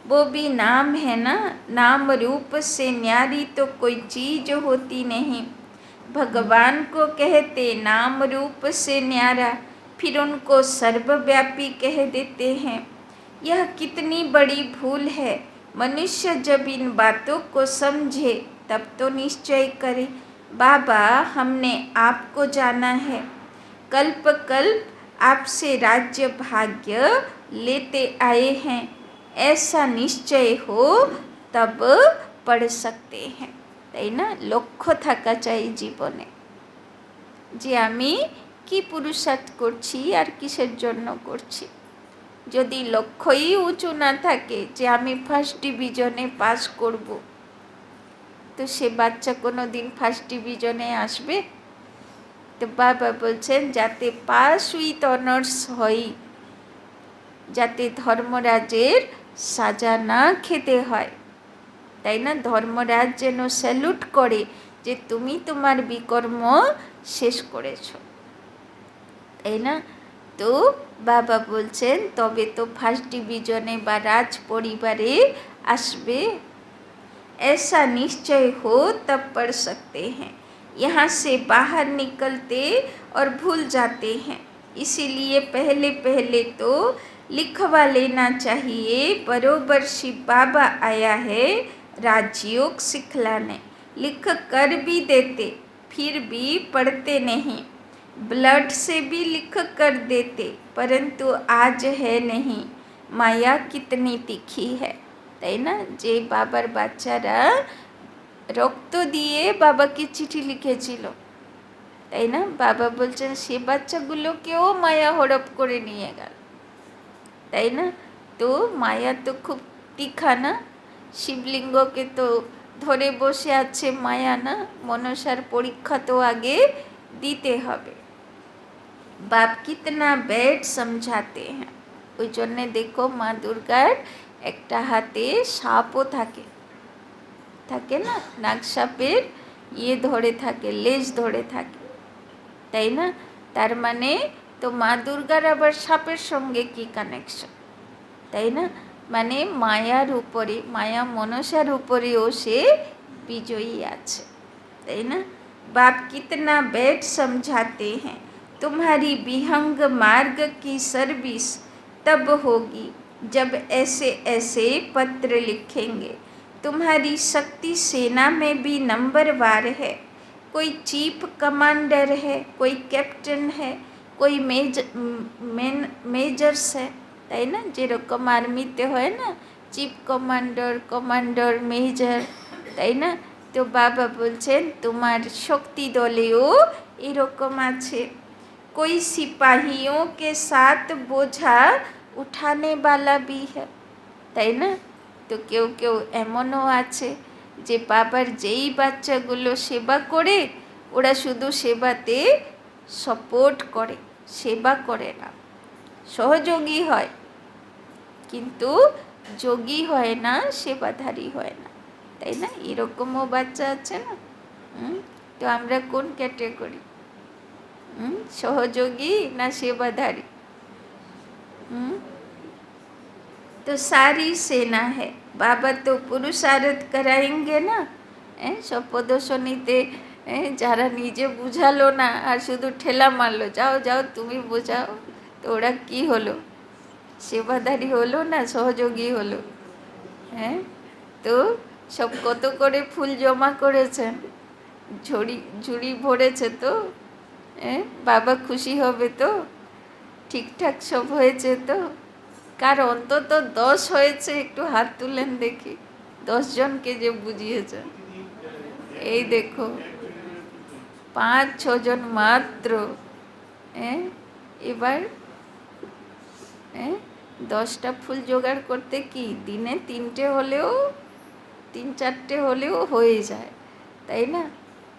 वो भी नाम है ना, नाम रूप से न्यारी तो कोई चीज होती नहीं। भगवान को कहते नाम रूप से न्यारा, फिर उनको सर्वव्यापी कह देते हैं। यह कितनी बड़ी भूल है। मनुष्य जब इन बातों को समझे तब तो निश्चय करे, बाबा हमने आपको जाना है, कल्प कल्प आपसे राज्य भाग्य लेते आए हैं, ऐसा निश्चय हो तब पढ़ सकते हैं। তাই না? লক্ষ্য থাকা চাই জীবনে, যে আমি কি পুরুষার্থ করছি আর কিসের জন্য করছি। যদি লক্ষ্যই উঁচু না থাকে যে আমি ফার্স্ট ডিভিশনে পাস করব, তো সে বাচ্চা কোনো দিন ফার্স্ট ডিভিশনে আসবে? তো বাবা বলছেন যাতে পাস উইথ অনার্স হয়, যাতে ধর্মরাজের সাজা না খেতে হয়, তাই না? ধর্মরাজ যেন স্যালুট করে যে তুমি তোমার বিকর্ম শেষ করেছ, তাই না? তো বাবা বলছেন তবে তো ফার্স্ট ডিভিশনে বা রাজ পরিবারে আসবে। ऐसा निश्चय हो तब पढ़ सकते हैं, यहाँ से बाहर निकलते और भूल जाते हैं, इसीलिए पहले पहले तो लिखवा लेना चाहिए। बरोबर शिव बाबा आया है राजयोग सिखलाने, लिख कर भी देते फिर भी पढ़ते नहीं, ब्लड से भी लिख कर देते परंतु आज है नहीं, माया कितनी तीखी है। তাই না, যে বাবার বাচ্চারা রক্ত দিয়ে বাবাকে চিঠি লিখেছিল, তাই না, বাবা বলছেন সে বাচ্চাগুলোকেও মায়া হড়প করে নিয়ে গেল, তাই না। তো মায়া তো খুব তীখা না, শিবলিঙ্গকে তো ধরে বসে আছে মায়া না, মনসার পরীক্ষা তো আগে দিতে হবে। বাপ কিতনা ব্যাড সমঝাতে হ্যাঁ, ওই জন্যে দেখো মা দুর্গার একটা হাতে সাপও থাকে, থাকে না, নাগসাপের ইয়ে ধরে থাকে, লেজ ধরে থাকে, তাই না। তার মানে তো মা দুর্গার আবার সাপের সঙ্গে কি কানেকশন, তাই না, মানে মায়ার উপরে, মায়া মনসার উপরেও সে বিজয়ী আছে, তাই না। बाप कितना बैठ समझाते हैं, तुम्हारी विहंग मार्ग की सर्विस तब होगी जब ऐसे ऐसे पत्र लिखेंगे। तुम्हारी शक्ति सेना में भी नंबरवार है, कोई चीफ कमांडर है, कोई कैप्टन है, कोई मेजर्स है, তাই না, যেরকম আর্মিতে হয় না চিফ কমান্ডার, কমান্ডার, মেজর, তাই না। তো বাবা বলছেন তোমার শক্তি দলেও এরকম আছে, कोई सिपाहियों के साथ बोझा उठाने वाला भी है, তাই না। তো কেউ কেউ এমনও আছে যে বাবার যেই বাচ্চাগুলো সেবা করে ওরা শুধু সেবাতে সাপোর্ট করে, সেবা করে না, সহযোগী হয় কিন্তু যোগী হয় না, সেবাধারী হয় না, তাই না। এরকমও বাচ্চা আছে না। তো আমরা কোন ক্যাটেগরি, সহযোগী না সেবাধারী? तो सारी सेना है, बाबा तो पुरुषार्थ कराएंगे ना। সব প্রদর্শনীতে যারা নিজে বুঝালো না আর শুধু ঠেলা মারলো, যাও যাও তুমি বোঝাও, তো ওরা কী হলো, সেবাধারী হলো না সহযোগী হলো? হ্যাঁ, তো সব কত করে ফুল জমা করেছেন, ঝুড়ি ভরেছে তো, বাবা খুশি হবে তো, ঠিকঠাক সব হয়েছে তো? কার অন্তত 10 হয়েছে একটু হাত তুলেন দেখি, 10 জনকে যে বুঝিয়েছেন। এই দেখো 5-6 জন মাত্র। এবার 10টা ফুল জোগাড় করতে কি দিনে 3টে হলেও 3-4টে হলেও হয়ে যায়, তাই না।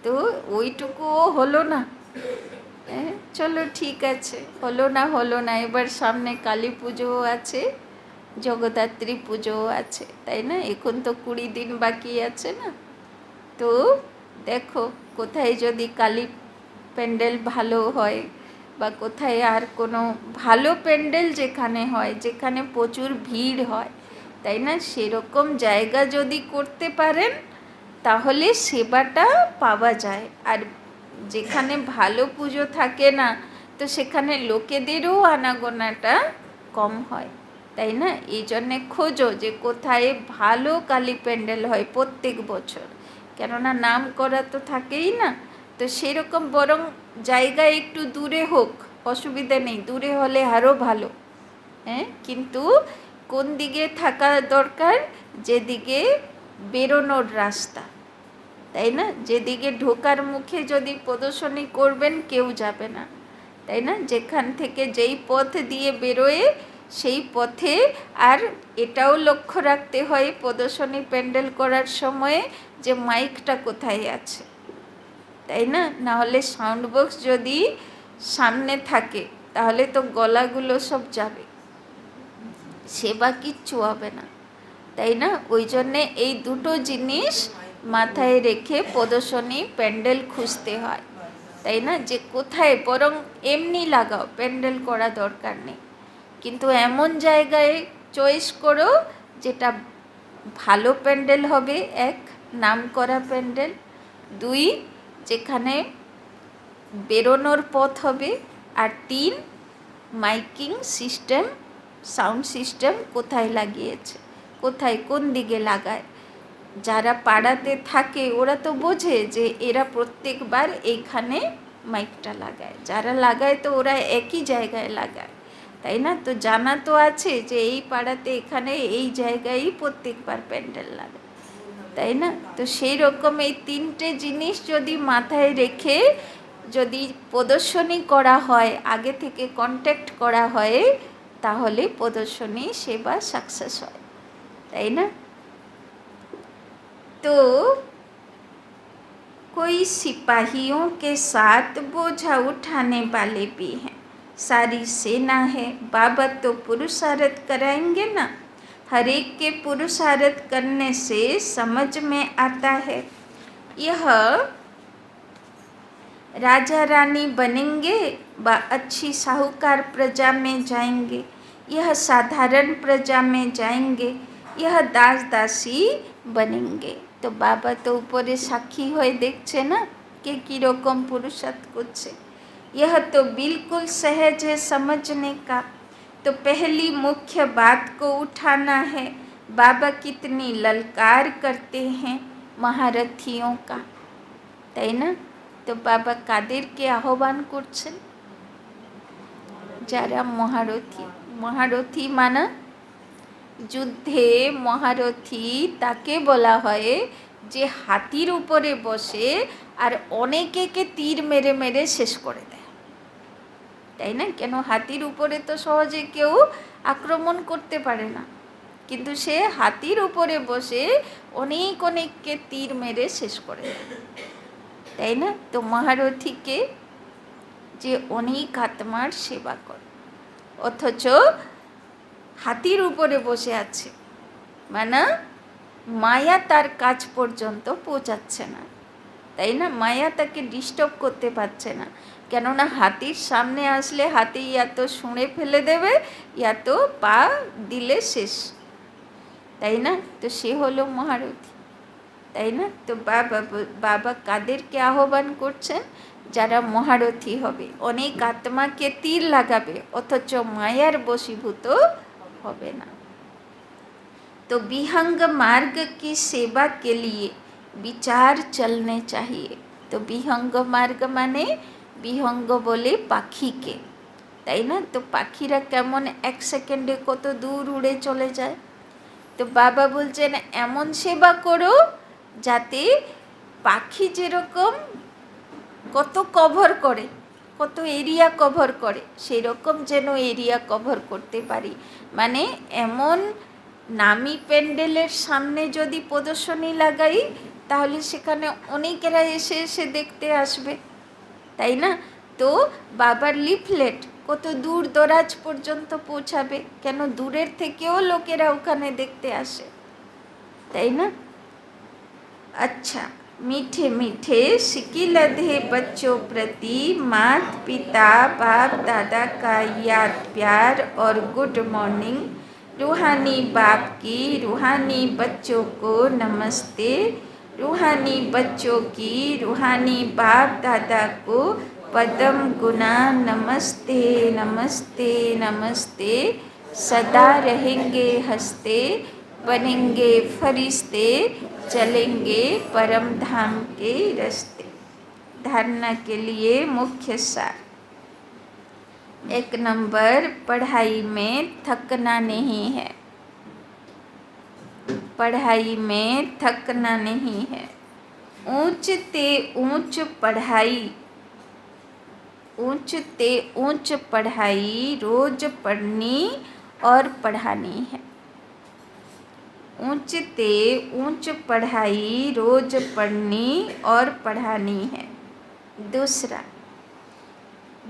তো ওইটুকুও হলো না। চলো ঠিক আছে, হলো না, এবার সামনে কালী পুজোও আছে, জগদ্ধাত্রী পুজোও আছে, তাই না। এখন তো 20 দিন বাকি আছে না। তো দেখো কোথায় যদি কালী প্যান্ডেল ভালো হয় বা কোথায় আর কোনো ভালো প্যান্ডেল যেখানে হয়, যেখানে প্রচুর ভিড় হয়, তাই না, সেরকম জায়গা যদি করতে পারেন তাহলে সেবাটা পাওয়া যায়। আর যেখানে ভালো পুজো থাকে না তো সেখানে লোকেদেরও আনাগোনাটা কম হয়, তাই না। এই জন্যে খোঁজো যে কোথায় ভালো কালী প্যান্ডেল হয় প্রত্যেক বছর, কেননা নাম করা তো থাকেই না। তো সেরকম বরং জায়গা একটু দূরে হোক, অসুবিধা নেই, দূরে হলে আরও ভালো। কিন্তু কোন দিকে থাকা দরকার, যেদিকে বেরোনোর রাস্তা, তাই না, যেদিকে ঢোকার মুখে যদি প্রদর্শনী করবেন কেউ যাবে না, তাই না, যেখান থেকে যেই পথ দিয়ে বেরোয় সেই পথে। আর এটাও লক্ষ্য রাখতে হয় প্রদর্শনী প্যান্ডেল করার সময়ে যে মাইকটা কোথায় আছে, তাই না, নাহলে সাউন্ড বক্স যদি সামনে থাকে তাহলে তো গলাগুলো সব যাবে, সেবা কিচ্ছু হবে না, তাই না। ওই জন্যে এই দুটো জিনিস মাথায় রেখে প্রদর্শনী প্যান্ডেল খুঁজতে হয়, তাই না। যে কোথায় বরং এমনি লাগাও, প্যান্ডেল করা দরকার নেই, কিন্তু এমন জায়গায় চয়েস করো যেটা ভালো প্যান্ডেল হবে, 1 নাম করা প্যান্ডেল, 2 যেখানে বেরোনোর পথ হবে, আর 3 মাইকিং সিস্টেম, সাউন্ড সিস্টেম কোথায় লাগিয়েছে, কোথায় কোন দিকে লাগায়, যারা পাড়াতে থাকে ওরা তো বোঝে যে এরা প্রত্যেকবার এইখানে মাইকটা লাগায়, যারা লাগায় তো ওরা একই জায়গায় লাগায়, তাই না? তো জানা তো আছে যে এই পাড়াতে এখানে এই জায়গায়ই প্রত্যেকবার প্যান্ডেল লাগায়, তাই না? তো সেই রকম এই তিনটে জিনিস যদি মাথায় রেখে যদি প্রদর্শনী করা হয়, আগে থেকে কন্ট্যাক্ট করা হয়, তাহলে প্রদর্শনী সেবা সাকসেস হয়, তাই না? तो कोई सिपाहियों के साथ बोझा उठाने वाले भी हैं, सारी सेना है, बाबा तो पुरुषार्थ कराएंगे ना। हर एक के पुरुषार्थ करने से समझ में आता है, यह राजा रानी बनेंगे व अच्छी साहूकार प्रजा में जाएंगे, यह साधारण प्रजा में जाएंगे, यह दास दासी बनेंगे। तो बाबा तो ऊपर साक्षी হয়ে देखছে ना कि কীরকম पुरुषार्थ করছে। यह तो बिल्कुल सहज है समझने का। तो पहली मुख्य बात को उठाना है, बाबा कितनी ललकार करते हैं महारथियों का, তাই না? তো বাবা কাদেরকে আহ্বান করছেন? যারা মহারথী। মহারথী মানা যুদ্ধে মহারথী তাকে বলা হয় যে হাতির উপরে বসে আর অনেকেকে তীর মেরে মেরে শেষ করে দেয়, তাই না? কেন হাতির উপরে তো সহজে কেউ আক্রমণ করতে পারে না, কিন্তু সে হাতির উপরে বসে অনেক অনেককে তীর মেরে শেষ করে দেয়, তাই না? তো মহারথীকে যে অনেক আত্মার সেবা করে, অথচ হাতির উপরে বসে আছে, মানে মায়া তার কাজ পর্যন্ত পৌঁছাচ্ছে না, তাই না? মায়া তাকে ডিস্টার্ব করতে পারছে না, কেননা হাতির সামনে আসলে হাতি ইয়া তো শুঁড়ে ফেলে দেবে, ইয়া তো পা দিলে শেষ, তাই না? তো সে হলো মহারথী, তাই না? তো বাবা কাদেরকে আহ্বান করছেন? যারা মহারথী হবে, অনেক আত্মাকে তীর লাগাবে, অথচ মায়ার বশীভূত হবে না। तो विहंग मार्ग की सेवा के लिए विचार चलने चाहिए। तो विहंग मार्ग माने বিহঙ্গ বলে পাখিকে, তাই না? তো পাখিরা কেমন এক সেকেন্ডে কত দূর উড়ে চলে যায়। তো বাবা বলছেন এমন সেবা করো যাতে পাখি যেরকম কত কভার করে, কত এরিয়া কভার করে, সেই রকম যেন এরিয়া কভার করতে পারি। মানে এমন নামি প্যান্ডেলের সামনে যদি প্রদর্শনী লাগাই, তাহলে সেখানে অনেকেরা এসে এসে দেখতে আসবে, তাই না? তো বাবার লিফলেট কত দূর দরাজ পর্যন্ত পৌঁছাবে, কেন দূরের থেকেও লোকেরা ওখানে দেখতে আসে, তাই না? अच्छा, मीठे मीठे सिक्की लधे बच्चों प्रति मात पिता बाप दादा का याद प्यार और गुड मॉर्निंग। रूहानी बाप की रूहानी बच्चों को नमस्ते, रूहानी बच्चों की रूहानी बाप दादा को पदम गुना नमस्ते नमस्ते नमस्ते। सदा रहेंगे हंसते, बनेंगे फरिश्ते, चलेंगे परम धाम के रास्ते। धारणा के लिए मुख्य सार। 1 नंबर, पढ़ाई में थकना नहीं है, पढ़ाई में थकना नहीं है। ऊंच ते ऊंच पढ़ाई, ऊंच ते ऊंच पढ़ाई रोज पढ़नी और पढ़ानी है। ऊंच ते ऊंच पढ़ाई रोज पढ़नी और पढ़ानी है। दूसरा,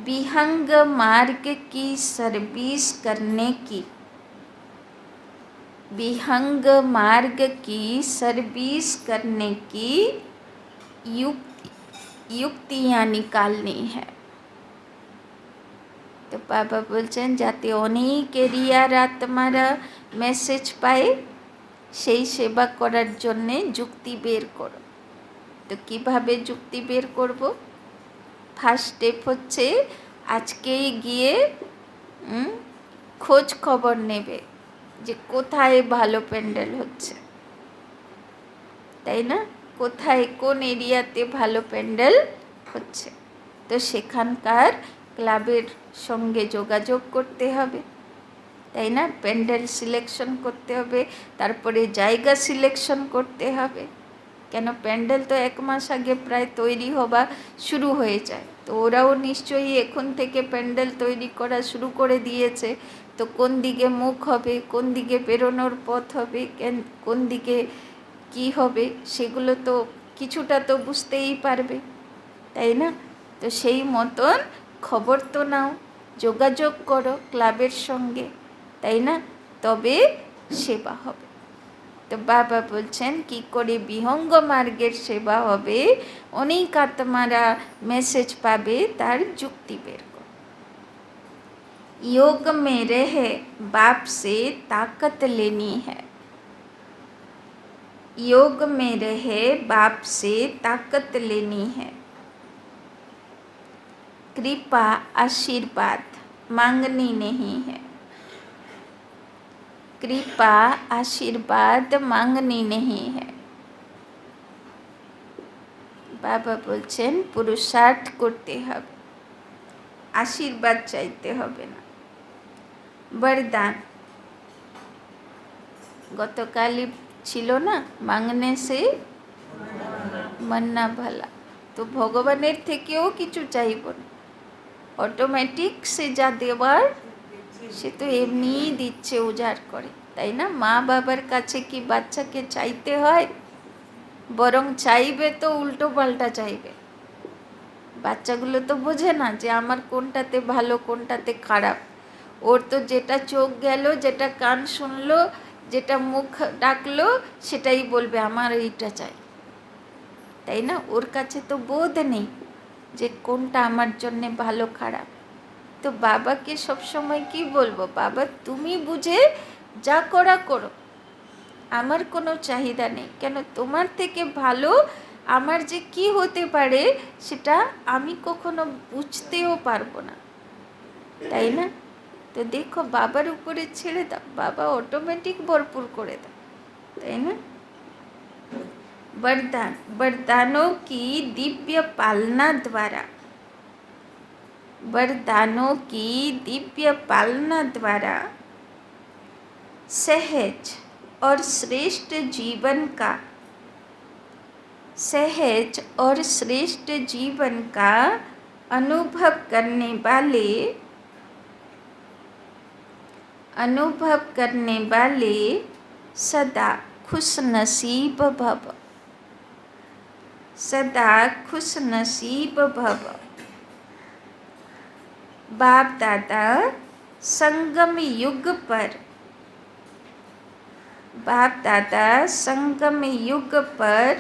विहंग मार्ग की सर्विस करने की, विहंग मार्ग की सर्विस करने की युक्तियाँ निकालनी है। तो बाबा বলছেন যাতে অনেক এরিয়ার আত্মারা মেসেজ পায়, সেই সেবা করার জন্যে যুক্তি বের করো। তো কিভাবে যুক্তি বের করব? ফার্স্ট স্টেপ হচ্ছে আজকেই গিয়ে খোঁজ খবর নেবে যে কোথায় ভালো প্যান্ডেল হচ্ছে, তাই না? কোথায় কোন এরিয়াতে ভালো প্যান্ডেল হচ্ছে, তো সেখানকার ক্লাবের সঙ্গে যোগাযোগ করতে হবে, তাই না? প্যান্ডেল সিলেকশন করতে হবে, তারপরে জায়গা সিলেকশন করতে হবে। কেন প্যান্ডেল তো 1 মাস আগে প্রায় তৈরি হওয়া শুরু হয়ে যায়, তো ওরাও নিশ্চয়ই এখন থেকে প্যান্ডেল তৈরি করা শুরু করে দিয়েছে। তো কোন দিকে মুখ হবে, কোন দিকে বেরোনোর পথ হবে, কোন দিকে কি হবে, সেগুলো তো কিছুটা তো বুঝতেই পারবে, তাই না? তো সেই মতন খবর তো নাও, যোগাযোগ করো ক্লাবের সঙ্গে, তাই না? তবে সেবা হবে। তো বাবা বলছেন কি করে বিহঙ্গ মার্গের সেবা হবে, অনেক আত্মারা মেসেজ পাবে, তার যুক্তি বের করো। योग में रहे बाप से ताकत लेनी है, योग में रहे बाप से ताकत लेनी है, कृपा आशीर्वाद मांगनी नहीं है, कृपा आशीर्वाद मांगनी नहीं है। বাবা বলছেন পুরুষার্থ করতে হবে, আশীর্বাদ চাইতে হবে না। বরদান গতকালই ছিল না, মাংনে সে মান্না ভালা, তো ভগবানের থেকেও কিছু চাইব না, অটোমেটিক সে যা দেওয়ার সে তো এমনিই দিচ্ছে, উজাড় করে, তাই না? মা বাবার কাছে কি বাচ্চাকে চাইতে হয়? বরং চাইবে তো উল্টো পাল্টা চাইবে। বাচ্চাগুলো তো বোঝে না যে আমার কোনটাতে ভালো কোনটাতে খারাপ, ওর তো যেটা চোখ গেল, যেটা কান শুনলো, যেটা মুখ ডাকলো, সেটাই বলবে আমার এইটা চাই, তাই না? ওর কাছে তো বোধ নেই যে কোনটা আমার জন্যে ভালো খারাপ। তো বাবাকে সবসময় কি বলবো, বাবা তুমি বুঝে যা করা করো, আমার কোনো চাহিদা নেই, কেন তোমার থেকে ভালো আমার যে কি হতে পারে সেটা আমি কখনো বুঝতেও পারবো না, তাই না? তো দেখো বাবার উপরে ছেড়ে দাও, বাবা অটোমেটিক ভরপুর করে দাও, তাই না? वरदान, वरदानों की दिव्य पालना द्वारा, वरदानों की दिव्य पालना द्वारा सहज और श्रेष्ठ जीवन का, सहज और श्रेष्ठ जीवन का अनुभव करने वाले सदा खुश नसीब भव, सदा खुश नसीब भव। बाप दादा संगम युग पर, बाप दादा संगम युग पर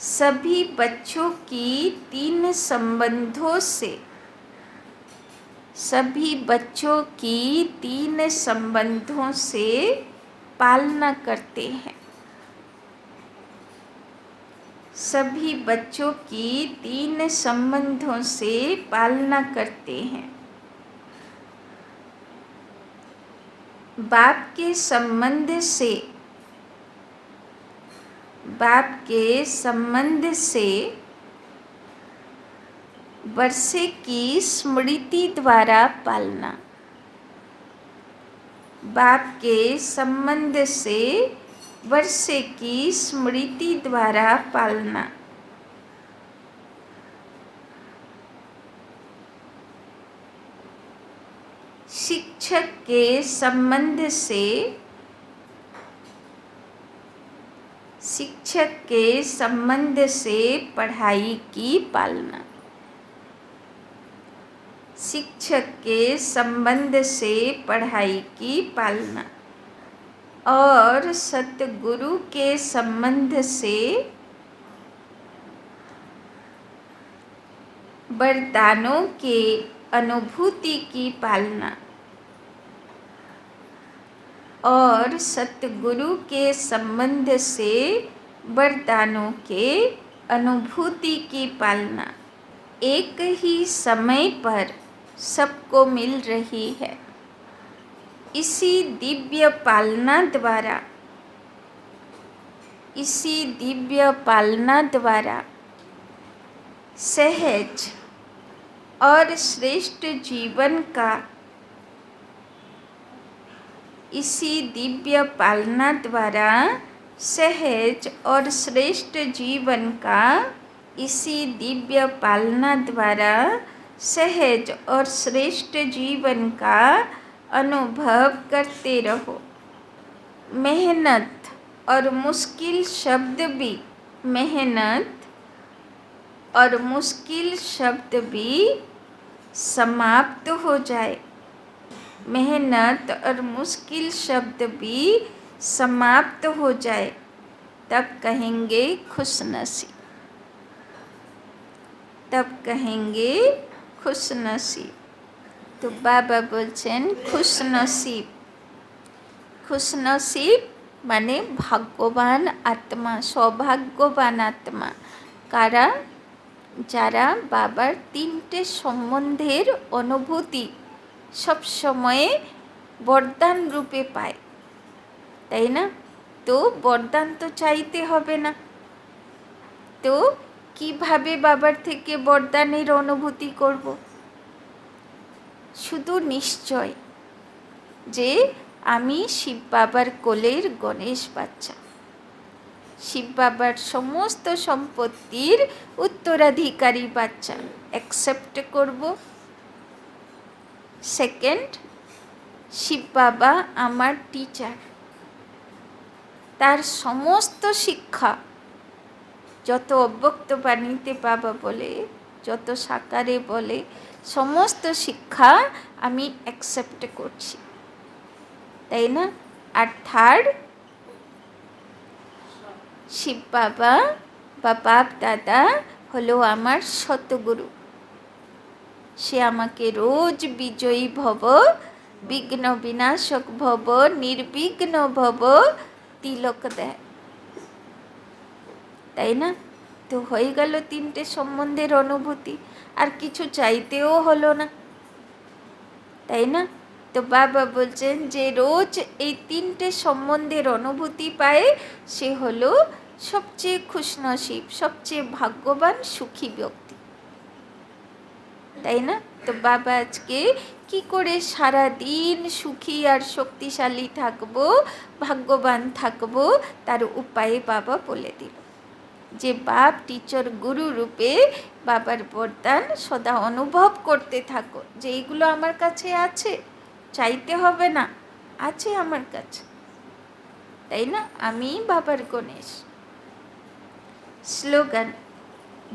सभी बच्चों की 3 संबंधों से, सभी बच्चों की 3 संबंधों से पालना करते हैं, सभी बच्चों की 3 संबंधों से पालना करते हैं। बाप के संबंध से, बाप के संबंध से वर्षे की स्मृति द्वारा पालना, बाप के संबंध से वर्षे की स्मृति द्वारा पालना। शिक्षक के संबंध से, शिक्षक के संबंध से पढ़ाई की पालना, शिक्षक के संबंध से पढ़ाई की पालना। और सतगुरु के संबंध से वरदानों के अनुभूति की पालना, और सतगुरु के संबंध से वरदानों के अनुभूति की पालना एक ही समय पर सबको मिल रही है। इसी दिव्य पालना द्वारा इसी दिव्य पालना द्वारा सहज और श्रेष्ठ जीवन का इसी दिव्य पालना द्वारा सहज और श्रेष्ठ जीवन का इसी दिव्य पालना द्वारा सहज और श्रेष्ठ जीवन का अनुभव करते रहो। मेहनत और मुश्किल शब्द भी समाप्त हो जाए। मेहनत और मुश्किल शब्द भी समाप्त हो जाए, तब कहेंगे खुश नसीब। तो बाबा बोलছেন खुश नसीब মানে ভাগ্যবান আত্মা, সৌভাগ্যবান আত্মা কারা? যারা বাবার তিনটে সম্বন্ধের অনুভূতি সব সময়ে বরদান রূপে পায়, তাই না? তো বরদান তো চাইতে হবে না, তো কিভাবে বাবার থেকে বরদানের অনুভূতি করব? শুধু নিশ্চয় যে আমি শিব বাবার কোলের গণেশ বাচ্চা, শিব বাবার সমস্ত সম্পত্তির উত্তরাধিকারী বাচ্চা অ্যাকসেপ্ট করব। সেকেন্ড, শিব বাবা আমার টিচার, তার সমস্ত শিক্ষা যত অব্যক্ত বাণীতে বাবা বলে, যত সাকারে বলে, সমস্ত শিক্ষা আমি অ্যাকসেপ্ট করছি, তাই না? আর থার্ড, শিব বাবা বা বাপ দাদা হলো আমার সতগুরু, সে আমাকে রোজ বিজয়ী ভব, বিঘ্ন বিনাশক ভব, নির্বিঘ্ন ভব তিলক দেয়, তাই না? তো হয়ে গেল তিনটে সম্বন্ধের অনুভূতি, আর কিছু চাইতেও হলো না, তাই না? তো বাবা বলছেন যে রোজ এই তিনটে সম্বন্ধের অনুভূতি পায় সে হলো সবচেয়ে খুশনসিব, সবচেয়ে ভাগ্যবান সুখী ব্যক্তি, তাই না? তো বাবা আজকে কি করে সারা দিন সুখী আর শক্তিশালী থাকবো, ভাগ্যবান থাকবো, তার উপায় বাবা বলে দিল যে বাপ টিচার গুরু রূপে বাবার বরদান সদা অনুভব করতে থাকো, যে এইগুলো আমার কাছে আছে, চাইতে হবে না, আছে আমার কাছে, তাই না? আমি বাবার গণেশ। স্লোগান,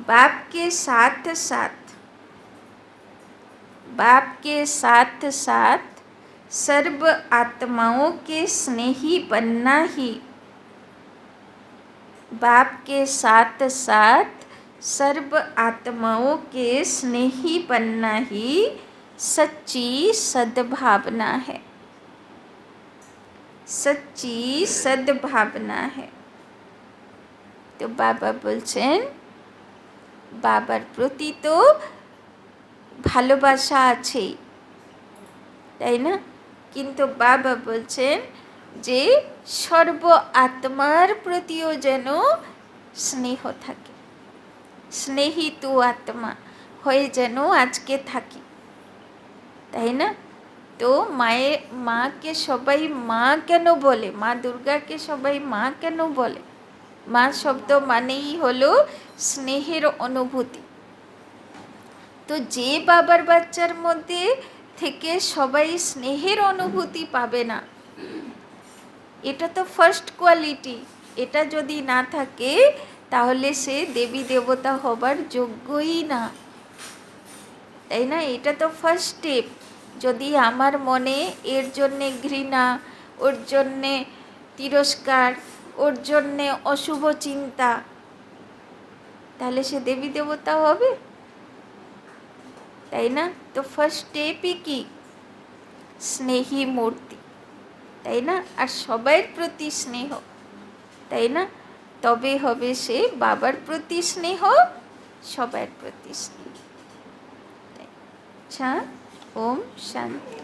बाप के साथ साथ सर्व आत्माओं के स्नेही बनना ही, बाप के साथ साथ सर्व आत्माओं के स्नेही बनना ही सच्ची सद्भावना है, सच्ची सद्भावना है। তো বাবা বলছেন বাবার প্রতি তো ভালোবাসা আছেই, তাই না? কিন্তু বাবা বলছেন যে সর্ব আত্মার প্রতিও যেন স্নেহ থাকে, স্নেহিত আত্মা হয়ে যেন আজকে থাকি, তাই না? তো মাকে সবাই মা কেন বলে? মা দুর্গাকে সবাই মা কেন বলে? মা শব্দ মানেই হলো স্নেহের অনুভূতি। তো যে বাবার বাচ্চার মধ্যে থেকে সবাই স্নেহের অনুভূতি পাবে না, এটা তো ফার্স্ট কোয়ালিটি, এটা যদি না থাকে তাহলে সে দেবী দেবতা হবার যোগ্যই না, তাই না? এটা তো ফার্স্ট স্টেপ। যদি আমার মনে এর জন্যে ঘৃণা, ওর জন্যে তিরস্কার, ওর জন্যে অশুভ চিন্তা, তাহলে সে দেবী দেবতা হবে, তাই না? তো ফার্স্ট স্টেপই কি? স্নেহী মূর্তি, তাই না? আর সবার প্রতি স্নেহ, তাই না? তবে হবে সে বাবার প্রতি স্নেহ, সবার প্রতি স্নেহ। আচ্ছা, ওম শান্তি।